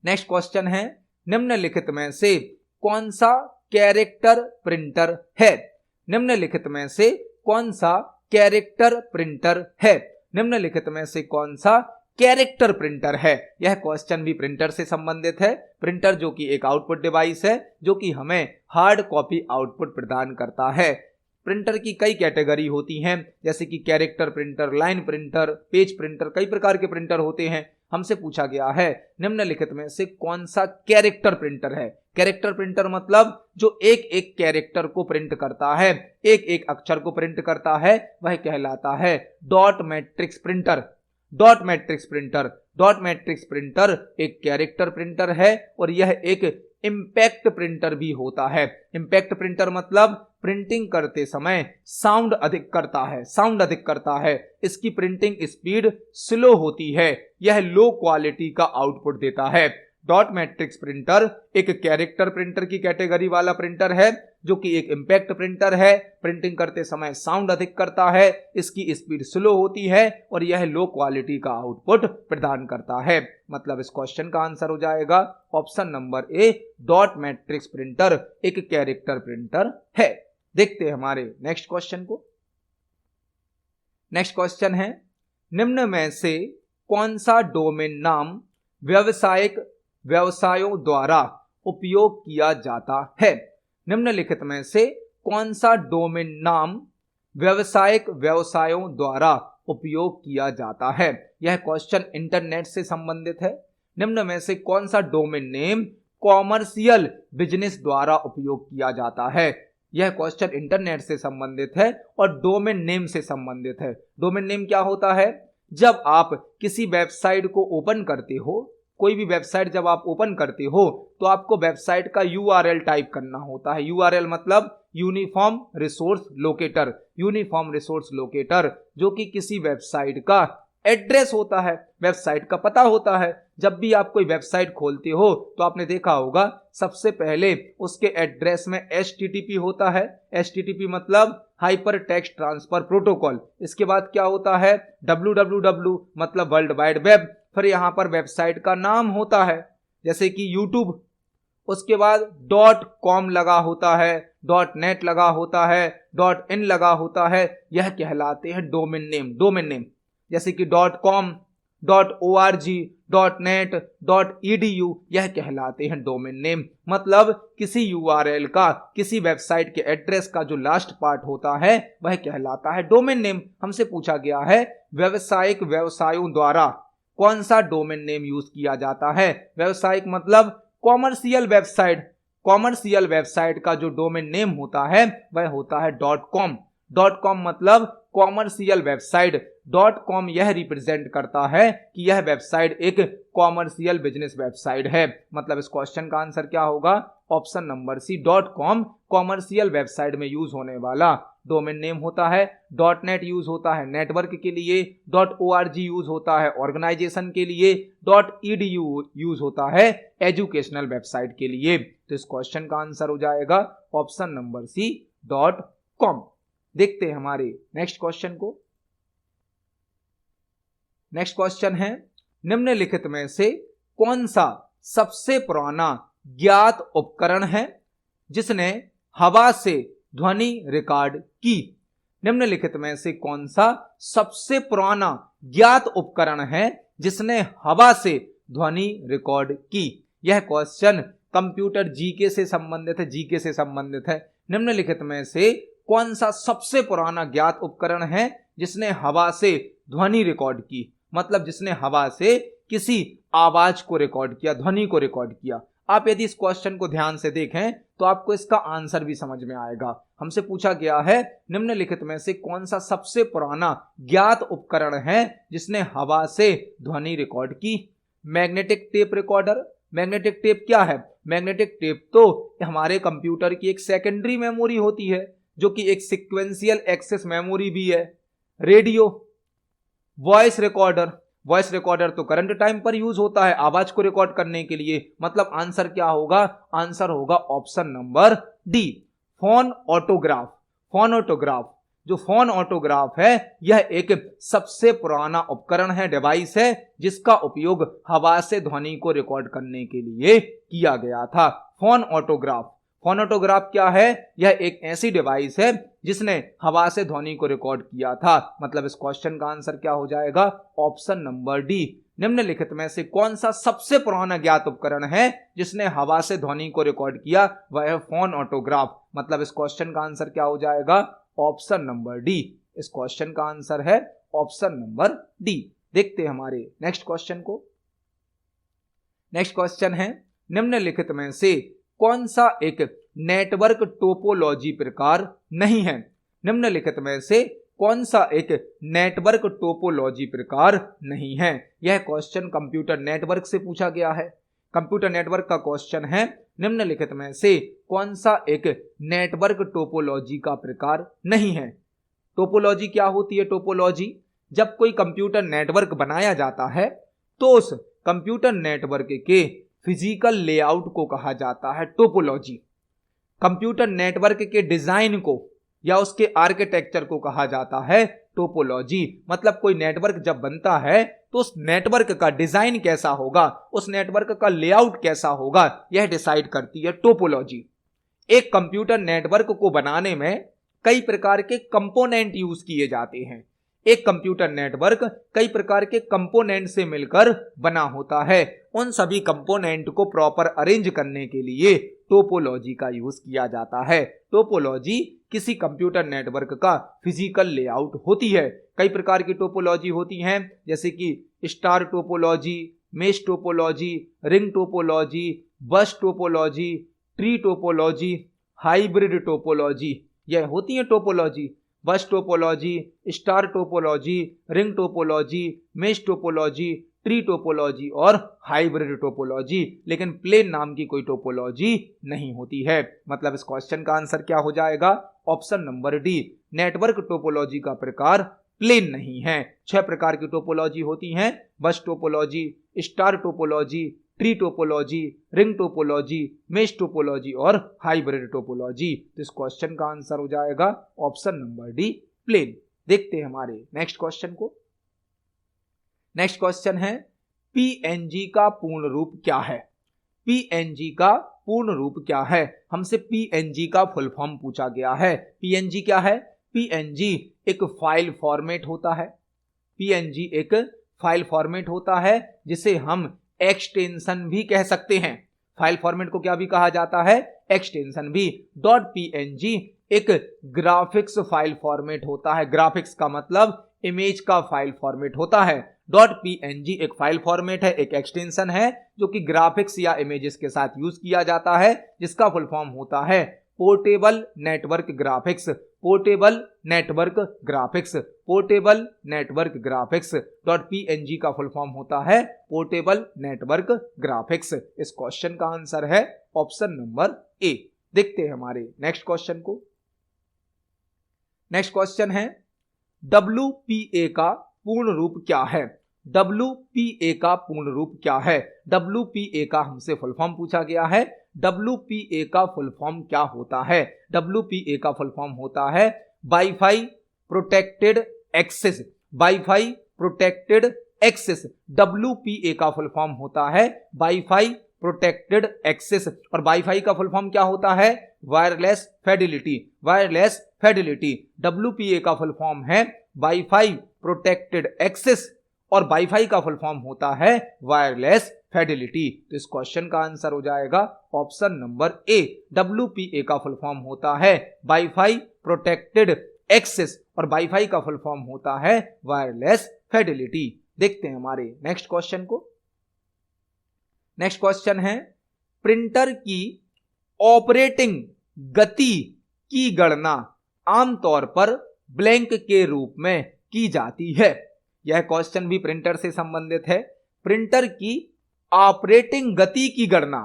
नेक्स्ट क्वेश्चन है, निम्नलिखित में से कौन सा कैरेक्टर प्रिंटर है? निम्नलिखित में से कौन सा कैरेक्टर प्रिंटर है? निम्नलिखित में से कौन सा कैरेक्टर प्रिंटर है? यह क्वेश्चन भी प्रिंटर से संबंधित है। प्रिंटर जो कि एक आउटपुट डिवाइस है जो कि हमें हार्ड कॉपी आउटपुट प्रदान करता है। प्रिंटर की कई कैटेगरी होती हैं, जैसे कि character printer, line printer, page printer, कई प्रकार के प्रिंटर होते हैं। हमसे पूछा गया है निम्नलिखित में से कौन सा कैरेक्टर प्रिंटर है? कैरेक्टर प्रिंटर मतलब जो एक एक कैरेक्टर को प्रिंट करता है, एक एक अक्षर को प्रिंट करता है, वह कहलाता है dot matrix printer. Dot matrix printer, dot matrix printer एक कैरेक्टर प्रिंटर है और यह एक इंपैक्ट प्रिंटर भी होता है। इंपैक्ट प्रिंटर मतलब प्रिंटिंग करते समय साउंड अधिक करता है, साउंड अधिक करता है। इसकी प्रिंटिंग स्पीड स्लो होती है, यह लो क्वालिटी का आउटपुट देता है। डॉट मैट्रिक्स प्रिंटर एक कैरेक्टर प्रिंटर की कैटेगरी वाला प्रिंटर है जो कि एक इंपैक्ट प्रिंटर है। प्रिंटिंग करते समय साउंड अधिक करता है, इसकी स्पीड स्लो होती है और यह लो क्वालिटी का आउटपुट प्रदान करता है। मतलब इस क्वेश्चन का आंसर हो जाएगा option number A, dot matrix printer एक कैरेक्टर प्रिंटर है। देखते हैं हमारे नेक्स्ट क्वेश्चन को। नेक्स्ट क्वेश्चन है, निम्न में से कौन सा डोमेन नाम व्यावसायिक व्यवसायों द्वारा उपयोग किया जाता है? निम्नलिखित में से कौन सा डोमेन नाम व्यावसायिक व्यवसायों द्वारा उपयोग किया जाता है? यह क्वेश्चन इंटरनेट से संबंधित है। निम्न में से कौन सा डोमेन नेम कॉमर्शियल बिजनेस द्वारा उपयोग किया जाता है? यह क्वेश्चन इंटरनेट से संबंधित है और डोमेन नेम से संबंधित है। डोमेन नेम क्या होता है? जब आप किसी वेबसाइट को ओपन करते हो, कोई भी वेबसाइट जब आप ओपन करते हो तो आपको वेबसाइट का URL टाइप करना होता है। URL मतलब uniform resource locator, uniform resource locator, जो कि किसी वेबसाइट का एड्रेस होता है, वेबसाइट का पता होता है। जब भी आप कोई वेबसाइट खोलते हो तो आपने देखा होगा सबसे पहले उसके एड्रेस में HTTP होता है। HTTP मतलब हाइपर टेक्स्ट ट्रांसफर प्रोटोकॉल। इसके बाद क्या होता है? www मतलब वर्ल्ड वाइड वेब। फिर यहाँ पर वेबसाइट का नाम होता है जैसे कि यूट्यूब। उसके बाद .com लगा होता है, .net लगा होता है, .in लगा होता है। यह कहलाते हैं डोमेन नेम। डोमेन नेम जैसे कि .com, .org, .net, .edu यह कहलाते हैं डोमेन नेम। मतलब किसी URL का, किसी वेबसाइट के एड्रेस का जो लास्ट पार्ट होता है वह कहलाता है डोमेन नेम। हमसे पूछा गया है व्यावसायिक व्यवसायों द्वारा कौन सा डोमेन नेम यूज किया जाता है? व्यावसायिक मतलब कॉमर्शियल वेबसाइट। कॉमर्शियल वेबसाइट का जो डोमेन नेम होता है वह होता है .com। .com मतलब कॉमर्शियल वेबसाइट। .com यह रिप्रेजेंट करता है कि यह वेबसाइट एक कॉमर्शियल बिजनेस वेबसाइट है। मतलब इस क्वेश्चन का आंसर क्या होगा? Option number C, .com commercial website में यूज होने वाला डोमेन नेम होता है। .net यूज होता है नेटवर्क के लिए, .org यूज होता है ऑर्गेनाइजेशन के लिए, .edu यूज होता है एजुकेशनल वेबसाइट के लिए। तो इस क्वेश्चन का आंसर हो जाएगा ऑप्शन नंबर सी, .com। देखते हैं हमारे नेक्स्ट क्वेश्चन को। नेक्स्ट क्वेश्चन है, निम्नलिखित में से कौन सा सबसे पुराना ज्ञात उपकरण है जिसने हवा से ध्वनि रिकॉर्ड की? निम्नलिखित में से कौन सा सबसे पुराना ज्ञात उपकरण है जिसने हवा से ध्वनि रिकॉर्ड की? यह क्वेश्चन कंप्यूटर जीके से संबंधित है, जीके से संबंधित है। निम्नलिखित में से कौन सा सबसे पुराना ज्ञात उपकरण है जिसने हवा से ध्वनि रिकॉर्ड की? मतलब जिसने हवा से किसी आवाज को रिकॉर्ड किया, ध्वनि को रिकॉर्ड किया। आप यदि इस क्वेश्चन को ध्यान से देखें तो आपको इसका आंसर भी समझ में आएगा। हमसे पूछा गया है निम्नलिखित में से कौन सा सबसे पुराना ज्ञात उपकरण है जिसने हवा से ध्वनि रिकॉर्ड की? Magnetic tape recorder. Magnetic tape क्या है? मैग्नेटिक टेप तो हमारे कंप्यूटर की एक सेकेंडरी मेमोरी होती है जो कि एक सीक्वेंशियल एक्सेस मेमोरी भी है। Radio. Voice recorder. Voice recorder तो करंट टाइम पर यूज होता है आवाज को रिकॉर्ड करने के लिए। मतलब आंसर क्या होगा? आंसर होगा option number D, phone autograph. Phone autograph, जो फोन ऑटोग्राफ है यह एक सबसे पुराना उपकरण है, डिवाइस है, जिसका उपयोग हवा से ध्वनि को रिकॉर्ड करने के लिए किया गया था। Phone autograph. फोन ऑटोग्राफ क्या है? यह एक ऐसी डिवाइस है जिसने हवा से ध्वनि को रिकॉर्ड किया था। मतलब इस क्वेश्चन का आंसर क्या हो जाएगा? Option number D. निम्नलिखित में से कौन सा सबसे पुराना ज्ञात उपकरण है जिसने हवा से ध्वनि को रिकॉर्ड किया? वह है फोन ऑटोग्राफ। मतलब इस क्वेश्चन का आंसर क्या हो जाएगा? Option number D. इस क्वेश्चन का आंसर है ऑप्शन नंबर डी। देखते हैं हमारे नेक्स्ट क्वेश्चन को। नेक्स्ट क्वेश्चन है निम्नलिखित में से कौन सा एक नेटवर्क टोपोलॉजी प्रकार नहीं है? निम्नलिखित में से कौन सा एक नेटवर्क टोपोलॉजी प्रकार नहीं है? यह क्वेश्चन कंप्यूटर नेटवर्क से पूछा गया है। कंप्यूटर नेटवर्क का क्वेश्चन है निम्नलिखित में से कौन सा एक नेटवर्क टोपोलॉजी का प्रकार नहीं है? टोपोलॉजी क्या होती है? टोपोलॉजी, जब कोई कंप्यूटर नेटवर्क बनाया जाता है तो उस कंप्यूटर नेटवर्क के फिजिकल लेआउट को कहा जाता है टोपोलॉजी। कंप्यूटर नेटवर्क के डिजाइन को या उसके आर्किटेक्चर को कहा जाता है टोपोलॉजी। मतलब कोई नेटवर्क जब बनता है तो उस नेटवर्क का डिजाइन कैसा होगा, उस नेटवर्क का लेआउट कैसा होगा, यह डिसाइड करती है टोपोलॉजी। एक कंप्यूटर नेटवर्क को बनाने में कई प्रकार के कंपोनेंट यूज किए जाते हैं। एक कंप्यूटर नेटवर्क कई प्रकार के कंपोनेंट से मिलकर बना होता है। उन सभी कंपोनेंट को प्रॉपर अरेंज करने के लिए टोपोलॉजी का यूज किया जाता है। टोपोलॉजी किसी कंप्यूटर नेटवर्क का फिजिकल लेआउट होती है। कई प्रकार की टोपोलॉजी होती हैं, जैसे कि star topology, mesh topology, ring topology, बस topology, tree topology, hybrid topology, यह होती है टोपोलॉजी। बस topology, star topology, ring topology, mesh topology, tree topology और हाइब्रिड टोपोलॉजी। लेकिन प्लेन नाम की कोई टोपोलॉजी नहीं होती है। मतलब इस क्वेश्चन का आंसर क्या हो जाएगा? Option number D, network topology का प्रकार प्लेन नहीं है। 6 प्रकार की टोपोलॉजी होती हैं: बस topology, star topology, tree topology, ring topology, mesh topology और हाइब्रिड टोपोलॉजी। तो इस क्वेश्चन का आंसर हो जाएगा ऑप्शन नंबर डी, प्लेन। देखते हैं हमारे नेक्स्ट क्वेश्चन को। नेक्स्ट क्वेश्चन है पीएनजी का पूर्ण रूप क्या है? पीएनजी का पूर्ण रूप क्या है? हमसे पीएनजी का फुल फॉर्म पूछा गया है। पीएनजी क्या है? पीएनजी एक फाइल फॉर्मेट होता है। पीएनजी एक फाइल फॉर्मेट होता है जिसे हम एक्सटेंशन भी कह सकते हैं। फाइल फॉर्मेट को क्या भी कहा जाता है? एक्सटेंशन भी। डॉट पीएनजी एक ग्राफिक्स फाइल फॉर्मेट होता है। ग्राफिक्स का मतलब इमेज का फाइल फॉर्मेट होता है। डॉट पीएनजी एक फाइल फॉर्मेट है, एक एक्सटेंशन है जो कि ग्राफिक्स या इमेजेस के साथ यूज किया जाता है, जिसका फुल फॉर्म होता है portable network graphics. Portable network graphics, portable network graphics. Dot PNG का फुल फॉर्म होता है पोर्टेबल नेटवर्क ग्राफिक्स। इस क्वेश्चन का आंसर है ऑप्शन नंबर ए। देखते हैं हमारे नेक्स्ट क्वेश्चन को। नेक्स्ट क्वेश्चन है WPA का पूर्ण रूप क्या है? WPA का पूर्ण रूप क्या है? WPA का हमसे फुल फॉर्म पूछा गया है। WPA का फुल फॉर्म क्या होता है? WPA का फुल फॉर्म होता है wifi protected access. Wifi protected access, WPA का फुल फॉर्म होता है वाईफाई प्रोटेक्टेड एक्सेस। और वाईफाई का फुल फॉर्म क्या होता है? Wireless fidelity. Wireless fidelity, WPA का फुल फॉर्म है वाईफाई प्रोटेक्टेड एक्सेस और वाईफाई का फुल फॉर्म होता है वायरलेस फिडेलिटी। तो इस क्वेश्चन का आंसर हो जाएगा ऑप्शन नंबर ए। WPA का फुल फॉर्म होता है वाईफाई प्रोटेक्टेड एक्सेस और वाईफाई का फुल फॉर्म होता है वायरलेस फिडेलिटी। देखते हैं हमारे नेक्स्ट क्वेश्चन को। नेक्स्ट क्वेश्चन है, प्रिंटर की ऑपरेटिंग गति की गणना आमतौर पर ब्लैंक के रूप में की जाती है। यह क्वेश्चन भी प्रिंटर से संबंधित है। प्रिंटर की ऑपरेटिंग गति की गणना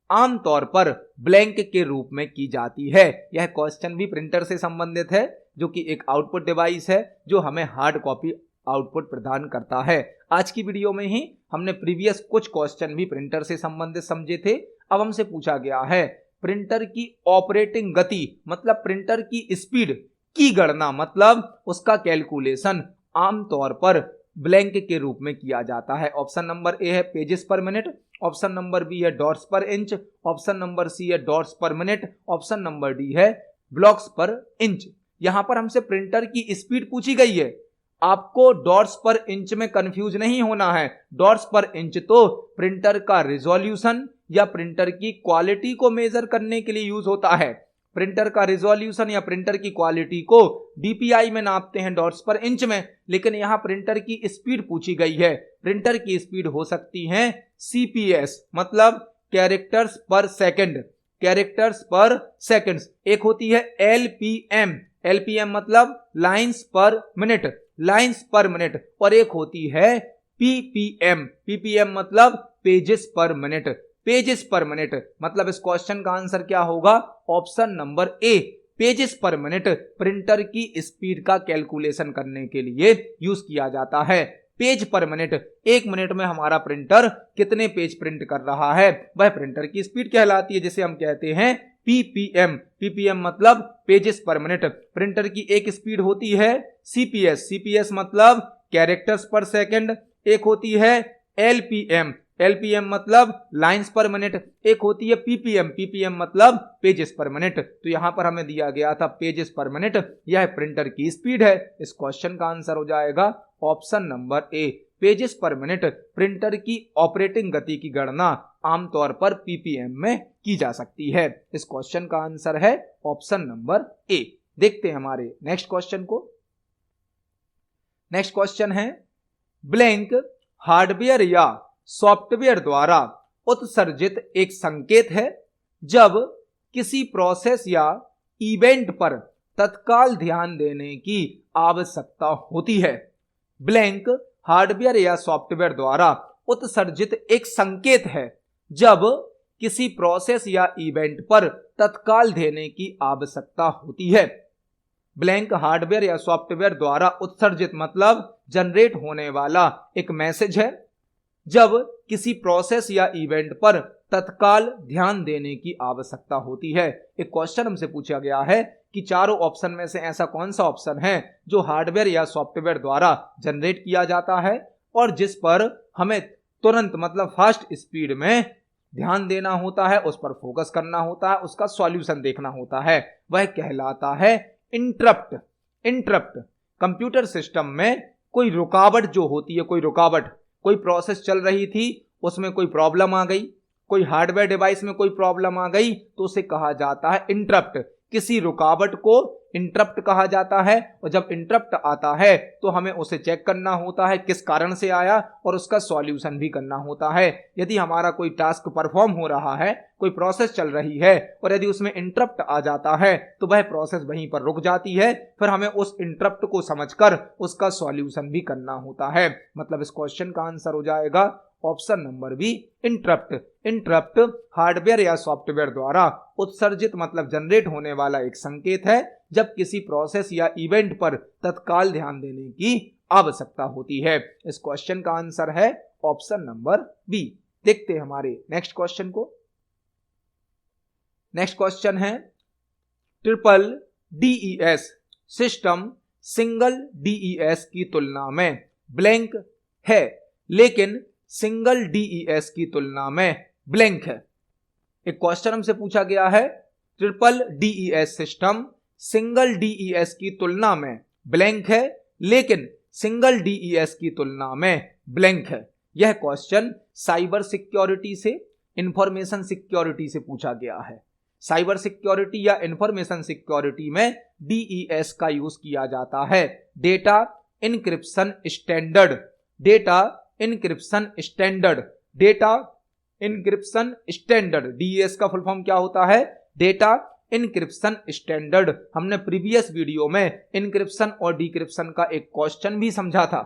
आमतौर पर ब्लैंक के रूप में की जाती है। यह क्वेश्चन भी प्रिंटर से संबंधित है, जो कि एक आउटपुट डिवाइस है जो हमें हार्ड कॉपी आउटपुट प्रदान करता है। आज की वीडियो में ही हमने प्रीवियस कुछ क्वेश्चन भी प्रिंटर से संबंधित समझे थे। अब हमसे पूछा गया है प्रिंटर की ऑपरेटिंग गति मतलब प्रिंटर की स्पीड की गणना मतलब उसका कैलकुलेशन आमतौर पर ब्लैंक के रूप में किया जाता है। ऑप्शन नंबर ए है pages per minute, option number B है dots per inch, option number C है dots per minute, option number D है ब्लॉक्स पर इंच। यहां पर हमसे प्रिंटर की स्पीड पूछी गई है। आपको डॉट्स पर इंच में कंफ्यूज नहीं होना है। डॉट्स पर इंच तो प्रिंटर का रिजोल्यूशन या प्रिंटर की क्वालिटी को मेजर करने के लिए यूज होता है। प्रिंटर का रिजोल्यूशन या प्रिंटर की क्वालिटी को डीपीआई में नापते हैं डॉट्स पर इंच में, लेकिन यहां प्रिंटर की स्पीड पूछी गई है। प्रिंटर की स्पीड हो सकती है सीपीएस मतलब कैरेक्टर्स पर सेकंड, कैरेक्टर्स पर सेकंड्स। एक होती है एलपीएम, एलपीएम मतलब लाइंस पर मिनट, लाइंस पर मिनट, और एक होती है पीपीएम, पीपीएम मतलब pages per minute, pages per minute. मतलब इस क्वेश्चन का आंसर क्या होगा? Option number A, pages per minute printer की स्पीड का कैलकुलेशन करने के लिए यूज किया जाता है। पेज पर मिनट, एक मिनट में हमारा प्रिंटर कितने पेज प्रिंट कर रहा है, वह प्रिंटर की स्पीड कहलाती है, जिसे हम कहते हैं पीपीएम। पीपीएम मतलब पेजेस पर मिनट। प्रिंटर की एक स्पीड होती है सीपीएस, सीपीएस मतलब कैरेक्टर्स पर सेकंड। एक होती है एलपीएम, एलपीएम मतलब लाइंस पर मिनट। एक होती है पीपीएम, पीपीएम मतलब पेजेस पर मिनट। तो यहां पर हमें दिया गया था पेजेस पर मिनट, यह प्रिंटर की स्पीड है। इस क्वेश्चन का आंसर हो जाएगा option number A, pages per minute printer की ऑपरेटिंग गति की गणना आमतौर पर पीपीएम में की जा सकती है। इस क्वेश्चन का आंसर है ऑप्शन नंबर ए। देखते हैं हमारे नेक्स्ट क्वेश्चन को। नेक्स्ट क्वेश्चन है, ब्लैंक हार्डवेयर या सॉफ्टवेयर द्वारा उत्सर्जित एक संकेत है जब किसी प्रोसेस या इवेंट पर तत्काल ध्यान देने की आवश्यकता होती है। ब्लैंक हार्डवेयर या सॉफ्टवेयर द्वारा उत्सर्जित एक संकेत है जब किसी प्रोसेस या इवेंट पर तत्काल देने की आवश्यकता होती है। ब्लैंक हार्डवेयर या सॉफ्टवेयर द्वारा उत्सर्जित मतलब जनरेट होने वाला एक मैसेज है जब किसी प्रोसेस या इवेंट पर तत्काल ध्यान देने की आवश्यकता होती है। एक क्वेश्चन हमसे पूछा गया है कि चारों ऑप्शन में से ऐसा कौन सा ऑप्शन है जो हार्डवेयर या सॉफ्टवेयर द्वारा जनरेट किया जाता है और जिस पर हमें तुरंत मतलब फास्ट स्पीड में ध्यान देना होता है, उस पर फोकस करना होता है, उसका सॉल्यूशन देखना होता है। वह कहलाता है इंटरप्ट। इंटरप्ट कंप्यूटर सिस्टम में कोई रुकावट जो होती है, कोई रुकावट, कोई प्रोसेस चल रही थी उसमें कोई प्रॉब्लम आ गई, कोई हार्डवेयर डिवाइस में कोई प्रॉब्लम आ गई, तो उसे कहा जाता है इंटरप्ट। किसी रुकावट को इंटरप्ट कहा जाता है और जब इंटरप्ट आता है तो हमें उसे चेक करना होता है किस कारण से आया और उसका सॉल्यूशन भी करना होता है। यदि हमारा कोई टास्क परफॉर्म हो रहा है, कोई प्रोसेस चल रही है और यदि उसमें इंटरप्ट आ जाता है तो वह प्रोसेस वहीं पर रुक जाती है, फिर हमें उस इंटरप्ट को समझकर उसका सॉल्यूशन भी करना होता है। मतलब इस क्वेश्चन का आंसर हो जाएगा option number B, interrupt. Interrupt hardware या सॉफ्टवेयर द्वारा उत्सर्जित मतलब जनरेट होने वाला एक संकेत है जब किसी प्रोसेस या इवेंट पर तत्काल ध्यान देने की आवश्यकता होती है। इस क्वेश्चन का आंसर है ऑप्शन नंबर बी। देखते हैं हमारे नेक्स्ट क्वेश्चन को। नेक्स्ट क्वेश्चन है, triple DES system single DES की तुलना में ब्लैंक है लेकिन सिंगल डीईएस की तुलना में ब्लैंक है। एक क्वेश्चन हमसे पूछा गया है, triple DES system single DES की तुलना में ब्लैंक है लेकिन सिंगल डीईएस की तुलना में ब्लैंक है। यह क्वेश्चन साइबर सिक्योरिटी से, इंफॉर्मेशन सिक्योरिटी से पूछा गया है। साइबर सिक्योरिटी या इंफॉर्मेशन सिक्योरिटी में डीईएस का यूज किया जाता है, data encryption standard, data encryption standard, data encryption standard. DES का फुल फॉर्म क्या होता है? Data encryption standard. हमने प्रीवियस वीडियो में इनक्रिप्शन और डिक्रिप्शन का एक क्वेश्चन भी समझा था।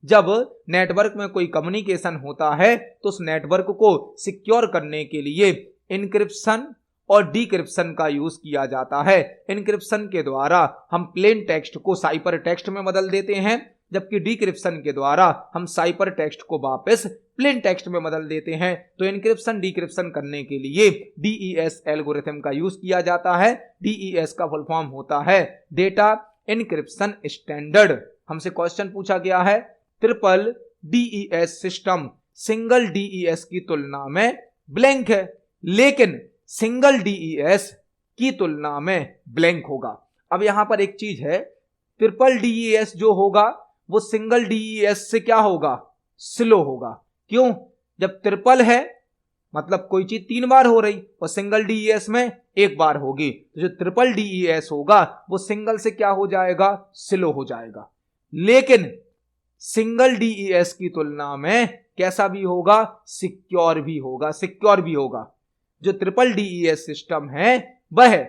जब नेटवर्क में कोई कम्युनिकेशन होता है तो उस नेटवर्क को सिक्योर करने के लिए इनक्रिप्शन और डिक्रिप्शन का यूज किया जाता है। इनक्रिप्शन के द्वारा हम प्लेन टेक्स्ट को साइपर टेक्स्ट में बदल देते हैं, जबकि डिक्रिप्शन के द्वारा हम साइपर टेक्स्ट को वापस प्लेन टेक्स्ट में बदल देते हैं। तो इनक्रिप्शन डिक्रिप्शन करने के लिए डीईएस एल्गोरिथम का यूज किया जाता है। डीईएस का फुल फॉर्म होता है डेटा इनक्रिप्शन स्टैंडर्ड। हमसे क्वेश्चन पूछा गया है, triple DES system single DES की तुलना में ब्लैंक है, लेकिन सिंगल डीईएस की तुलना में ब्लैंक होगा। अब यहां पर एक चीज है, ट्रिपल डीईएस जो होगा वो सिंगल डीईएस से क्या होगा? स्लो होगा। क्यों? जब ट्रिपल है मतलब कोई चीज 3 बार हो रही और सिंगल डीईएस में 1 बार होगी, तो जो ट्रिपल डीईएस होगा वो सिंगल से क्या हो जाएगा? स्लो हो जाएगा। लेकिन सिंगल डीईएस की तुलना में कैसा भी होगा? सिक्योर भी होगा। सिक्योर भी होगा। जो ट्रिपल डीईएस सिस्टम है वह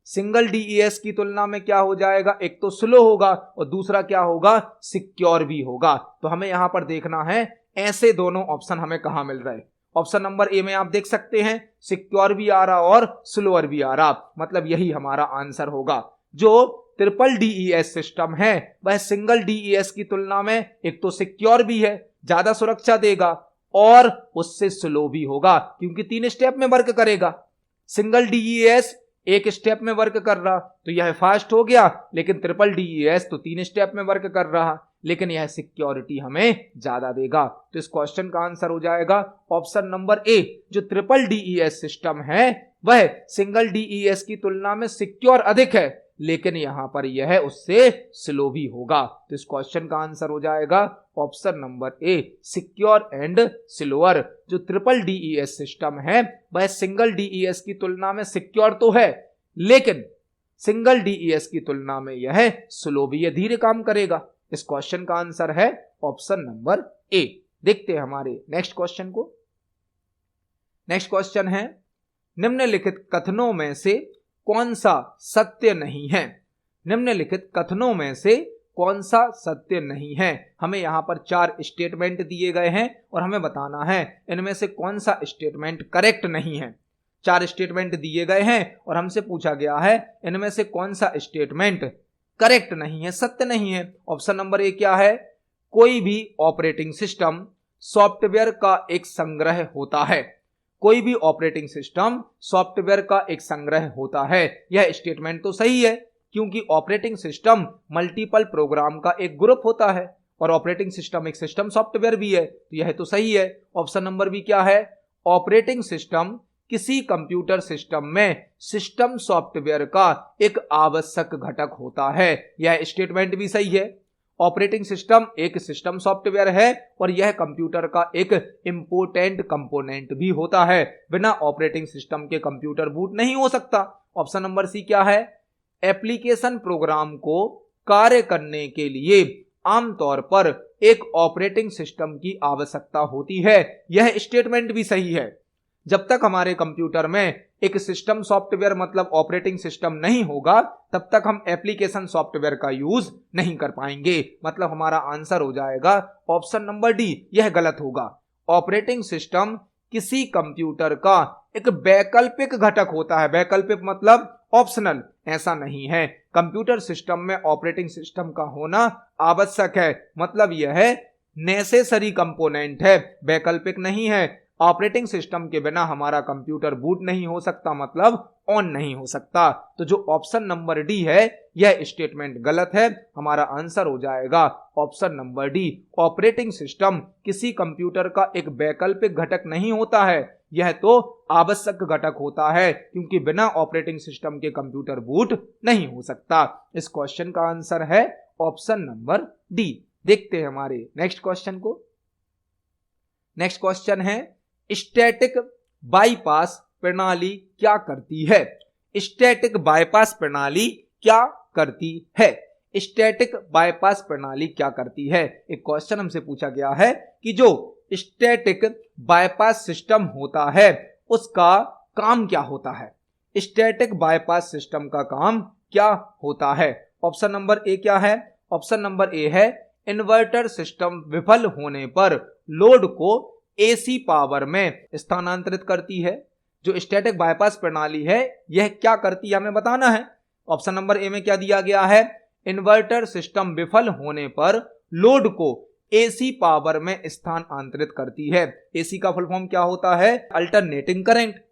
सिंगल डीईएस की तुलना में क्या हो जाएगा? एक तो स्लो होगा और दूसरा क्या होगा? सिक्योर भी होगा। तो हमें यहां पर देखना है ऐसे दोनों ऑप्शन हमें कहां मिल रहे हैं। ऑप्शन नंबर ए में आप देख सकते हैं सिक्योर भी आ रहा और स्लोअर भी आ रहा, मतलब यही हमारा आंसर होगा। जो ट्रिपल डीईएस सिस्टम है वह सिंगल डीईएस की तुलना में एक तो सिक्योर भी है, ज्यादा सुरक्षा देगा, और उससे स्लो भी होगा क्योंकि 3 स्टेप में वर्क करेगा। सिंगल डीईएस 1 स्टेप में वर्क कर रहा तो यह फास्ट हो गया, लेकिन ट्रिपल डीईएस तो 3 स्टेप में वर्क कर रहा, लेकिन यह सिक्योरिटी हमें ज्यादा देगा। तो इस क्वेश्चन का आंसर हो जाएगा ऑप्शन नंबर ए। जो ट्रिपल डीईएस सिस्टम है वह सिंगल डीईएस की तुलना में सिक्योर अधिक है, लेकिन यहां पर यह उससे स्लो भी होगा। तो इस क्वेश्चन का आंसर हो जाएगा option number A, secure and slower. जो ट्रिपल डीईएस सिस्टम है वह सिंगल डीईएस की तुलना में सिक्योर तो है, लेकिन सिंगल डीईएस की तुलना में यह स्लो भी, यह धीरे काम करेगा। इस क्वेश्चन का आंसर है ऑप्शन नंबर ए। देखते हैं हमारे नेक्स्ट क्वेश्चन को। नेक्स्ट क्वेश्चन है, निम्नलिखित कथनों में से कौन सा सत्य नहीं है? निम्नलिखित कथनों में से कौन सा सत्य नहीं है? हमें यहां पर 4 स्टेटमेंट दिए गए हैं और हमें बताना है इनमें से कौन सा स्टेटमेंट करेक्ट नहीं है। 4 स्टेटमेंट दिए गए हैं और हमसे पूछा गया है इनमें से कौन सा स्टेटमेंट करेक्ट नहीं है, सत्य नहीं है। ऑप्शन नंबर ए क्या है? कोई भी ऑपरेटिंग सिस्टम सॉफ्टवेयर का एक संग्रह होता है। कोई भी ऑपरेटिंग सिस्टम सॉफ्टवेयर का एक संग्रह होता है। यह स्टेटमेंट तो सही है क्योंकि ऑपरेटिंग सिस्टम मल्टीपल प्रोग्राम का एक ग्रुप होता है और ऑपरेटिंग सिस्टम एक सिस्टम सॉफ्टवेयर भी है, तो यह तो सही है। ऑप्शन नंबर बी क्या है? ऑपरेटिंग सिस्टम किसी कंप्यूटर सिस्टम में सिस्टम सॉफ्टवेयर का एक आवश्यक घटक होता है। यह स्टेटमेंट भी सही है। ऑपरेटिंग सिस्टम एक सिस्टम सॉफ्टवेयर है और यह कंप्यूटर का एक इंपोर्टेंट कंपोनेंट भी होता है। बिना ऑपरेटिंग सिस्टम के कंप्यूटर बूट नहीं हो सकता। ऑप्शन नंबर सी क्या है? एप्लीकेशन प्रोग्राम को कार्य करने के लिए आमतौर पर एक ऑपरेटिंग सिस्टम की आवश्यकता होती है। यह स्टेटमेंट भी सही है। जब तक हमारे कंप्यूटर में एक सिस्टम सॉफ्टवेयर मतलब ऑपरेटिंग सिस्टम नहीं होगा तब तक हम एप्लीकेशन सॉफ्टवेयर का यूज नहीं कर पाएंगे। मतलब हमारा आंसर हो जाएगा ऑप्शन नंबर डी, यह गलत होगा। ऑपरेटिंग सिस्टम किसी कंप्यूटर का एक वैकल्पिक घटक होता है। वैकल्पिक मतलब ऑप्शनल, ऐसा नहीं है। कंप्यूटर सिस्टम में ऑपरेटिंग सिस्टम का होना आवश्यक है, मतलब यह नेसेसरी कंपोनेंट है, वैकल्पिक नहीं है। ऑपरेटिंग सिस्टम के बिना हमारा कंप्यूटर बूट नहीं हो सकता, मतलब ऑन नहीं हो सकता। तो जो ऑप्शन नंबर डी है यह स्टेटमेंट गलत है। हमारा आंसर हो जाएगा option number D. Operating system किसी कंप्यूटर का एक वैकल्पिक घटक नहीं होता है, यह तो आवश्यक घटक होता है क्योंकि बिना ऑपरेटिंग सिस्टम के कंप्यूटर बूट नहीं हो सकता। इस क्वेश्चन का आंसर है ऑप्शन नंबर डी। देखते हैं हमारे नेक्स्ट क्वेश्चन को। नेक्स्ट क्वेश्चन है, स्टैटिक बाईपास प्रणाली क्या करती है? स्टैटिक बाईपास प्रणाली क्या करती है? स्टैटिक बाईपास प्रणाली क्या करती है? एक क्वेश्चन हमसे पूछा गया है कि जो स्टैटिक बाईपास सिस्टम होता है उसका काम क्या होता है? स्टैटिक बाईपास सिस्टम का काम क्या होता है? ऑप्शन नंबर ए क्या है? ऑप्शन नंबर ए है इन्वर्टर सिस्टम विफल होने पर लोड को एसी पावर में स्थानांतरित करती है। जो स्टैटिक बाईपास प्रणाली है यह क्या करती है हमें बताना है। ऑप्शन नंबर ए में क्या दिया गया है? इन्वर्टर सिस्टम विफल होने पर लोड को एसी पावर में स्थानांतरित करती है। एसी का फुल फॉर्म क्या होता है? Alternating current.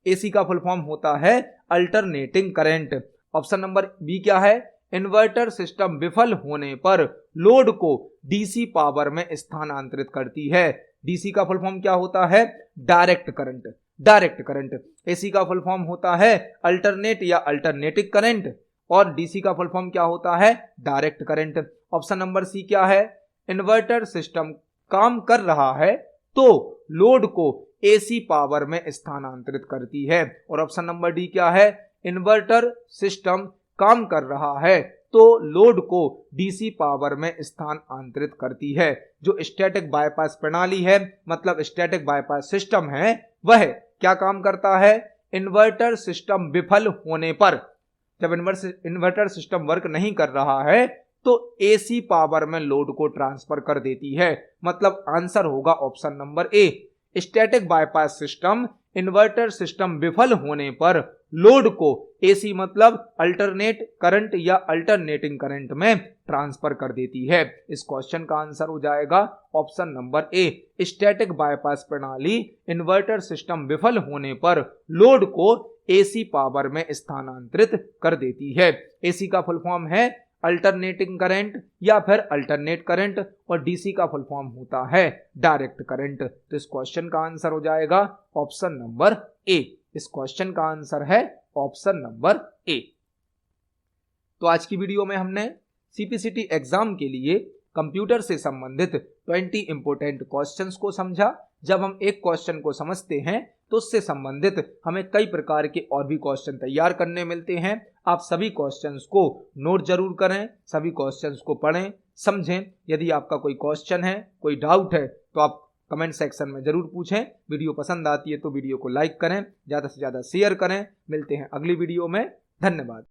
एसी का फुल फॉर्म होता है alternating current. Option number B क्या है? इन्वर्टर सिस्टम विफल होने पर लोड को डीसी पावर में स्थानांतरित करती है। डीसी का फुल फॉर्म क्या होता है? Direct current. Direct current. AC का फुल फॉर्म होता है अल्टरनेट या अल्टरनेटिंग करंट और डीसी का फुल फॉर्म क्या होता है? Direct current. Option number C क्या है? इन्वर्टर सिस्टम काम कर रहा है तो लोड को एसी पावर में स्थानांतरित करती है। और ऑप्शन नंबर डी क्या है? इन्वर्टर सिस्टम काम कर रहा है तो लोड को डीसी पावर में स्थानांतरित करती है। जो स्टैटिक बाईपास प्रणाली है मतलब स्टैटिक बाईपास सिस्टम है वह क्या काम करता है? इन्वर्टर सिस्टम विफल होने पर, जब इन्वर्टर सिस्टम वर्क नहीं कर रहा है तो एसी पावर में लोड को ट्रांसफर कर देती है। मतलब आंसर होगा option number A. Static bypass system inverter system विफल होने पर लोड को एसी मतलब अल्टरनेट करंट या अल्टरनेटिंग करंट में ट्रांसफर कर देती है। इस क्वेश्चन का आंसर हो जाएगा option number A. Static bypass प्रणाली इन्वर्टर सिस्टम विफल होने पर लोड को एसी पावर में स्थानांतरित कर देती है। एसी का फुल फॉर्म है अल्टरनेटिंग करंट या फिर अल्टरनेट करंट और डीसी का फुल फॉर्म होता है डायरेक्ट करंट। तो इस क्वेश्चन का आंसर हो जाएगा ऑप्शन नंबर ए। इस क्वेश्चन का आंसर है ऑप्शन नंबर ए। तो आज की वीडियो में हमने सीपीसीटी एग्जाम के लिए कंप्यूटर से संबंधित 20 इंपोर्टेंट क्वेश्चंस को समझा। जब हम एक क्वेश्चन को समझते हैं तो उससे संबंधित हमें कई प्रकार के और भी क्वेश्चन तैयार करने मिलते हैं। आप सभी क्वेश्चंस को नोट जरूर करें, सभी क्वेश्चंस को पढ़ें, समझें। यदि आपका कोई क्वेश्चन है, कोई डाउट है तो आप कमेंट सेक्शन में जरूर पूछें। वीडियो पसंद आती है तो वीडियो को लाइक करें, ज़्यादा से ज़्यादा शेयर करें। मिलते हैं अगली वीडियो में। धन्यवाद।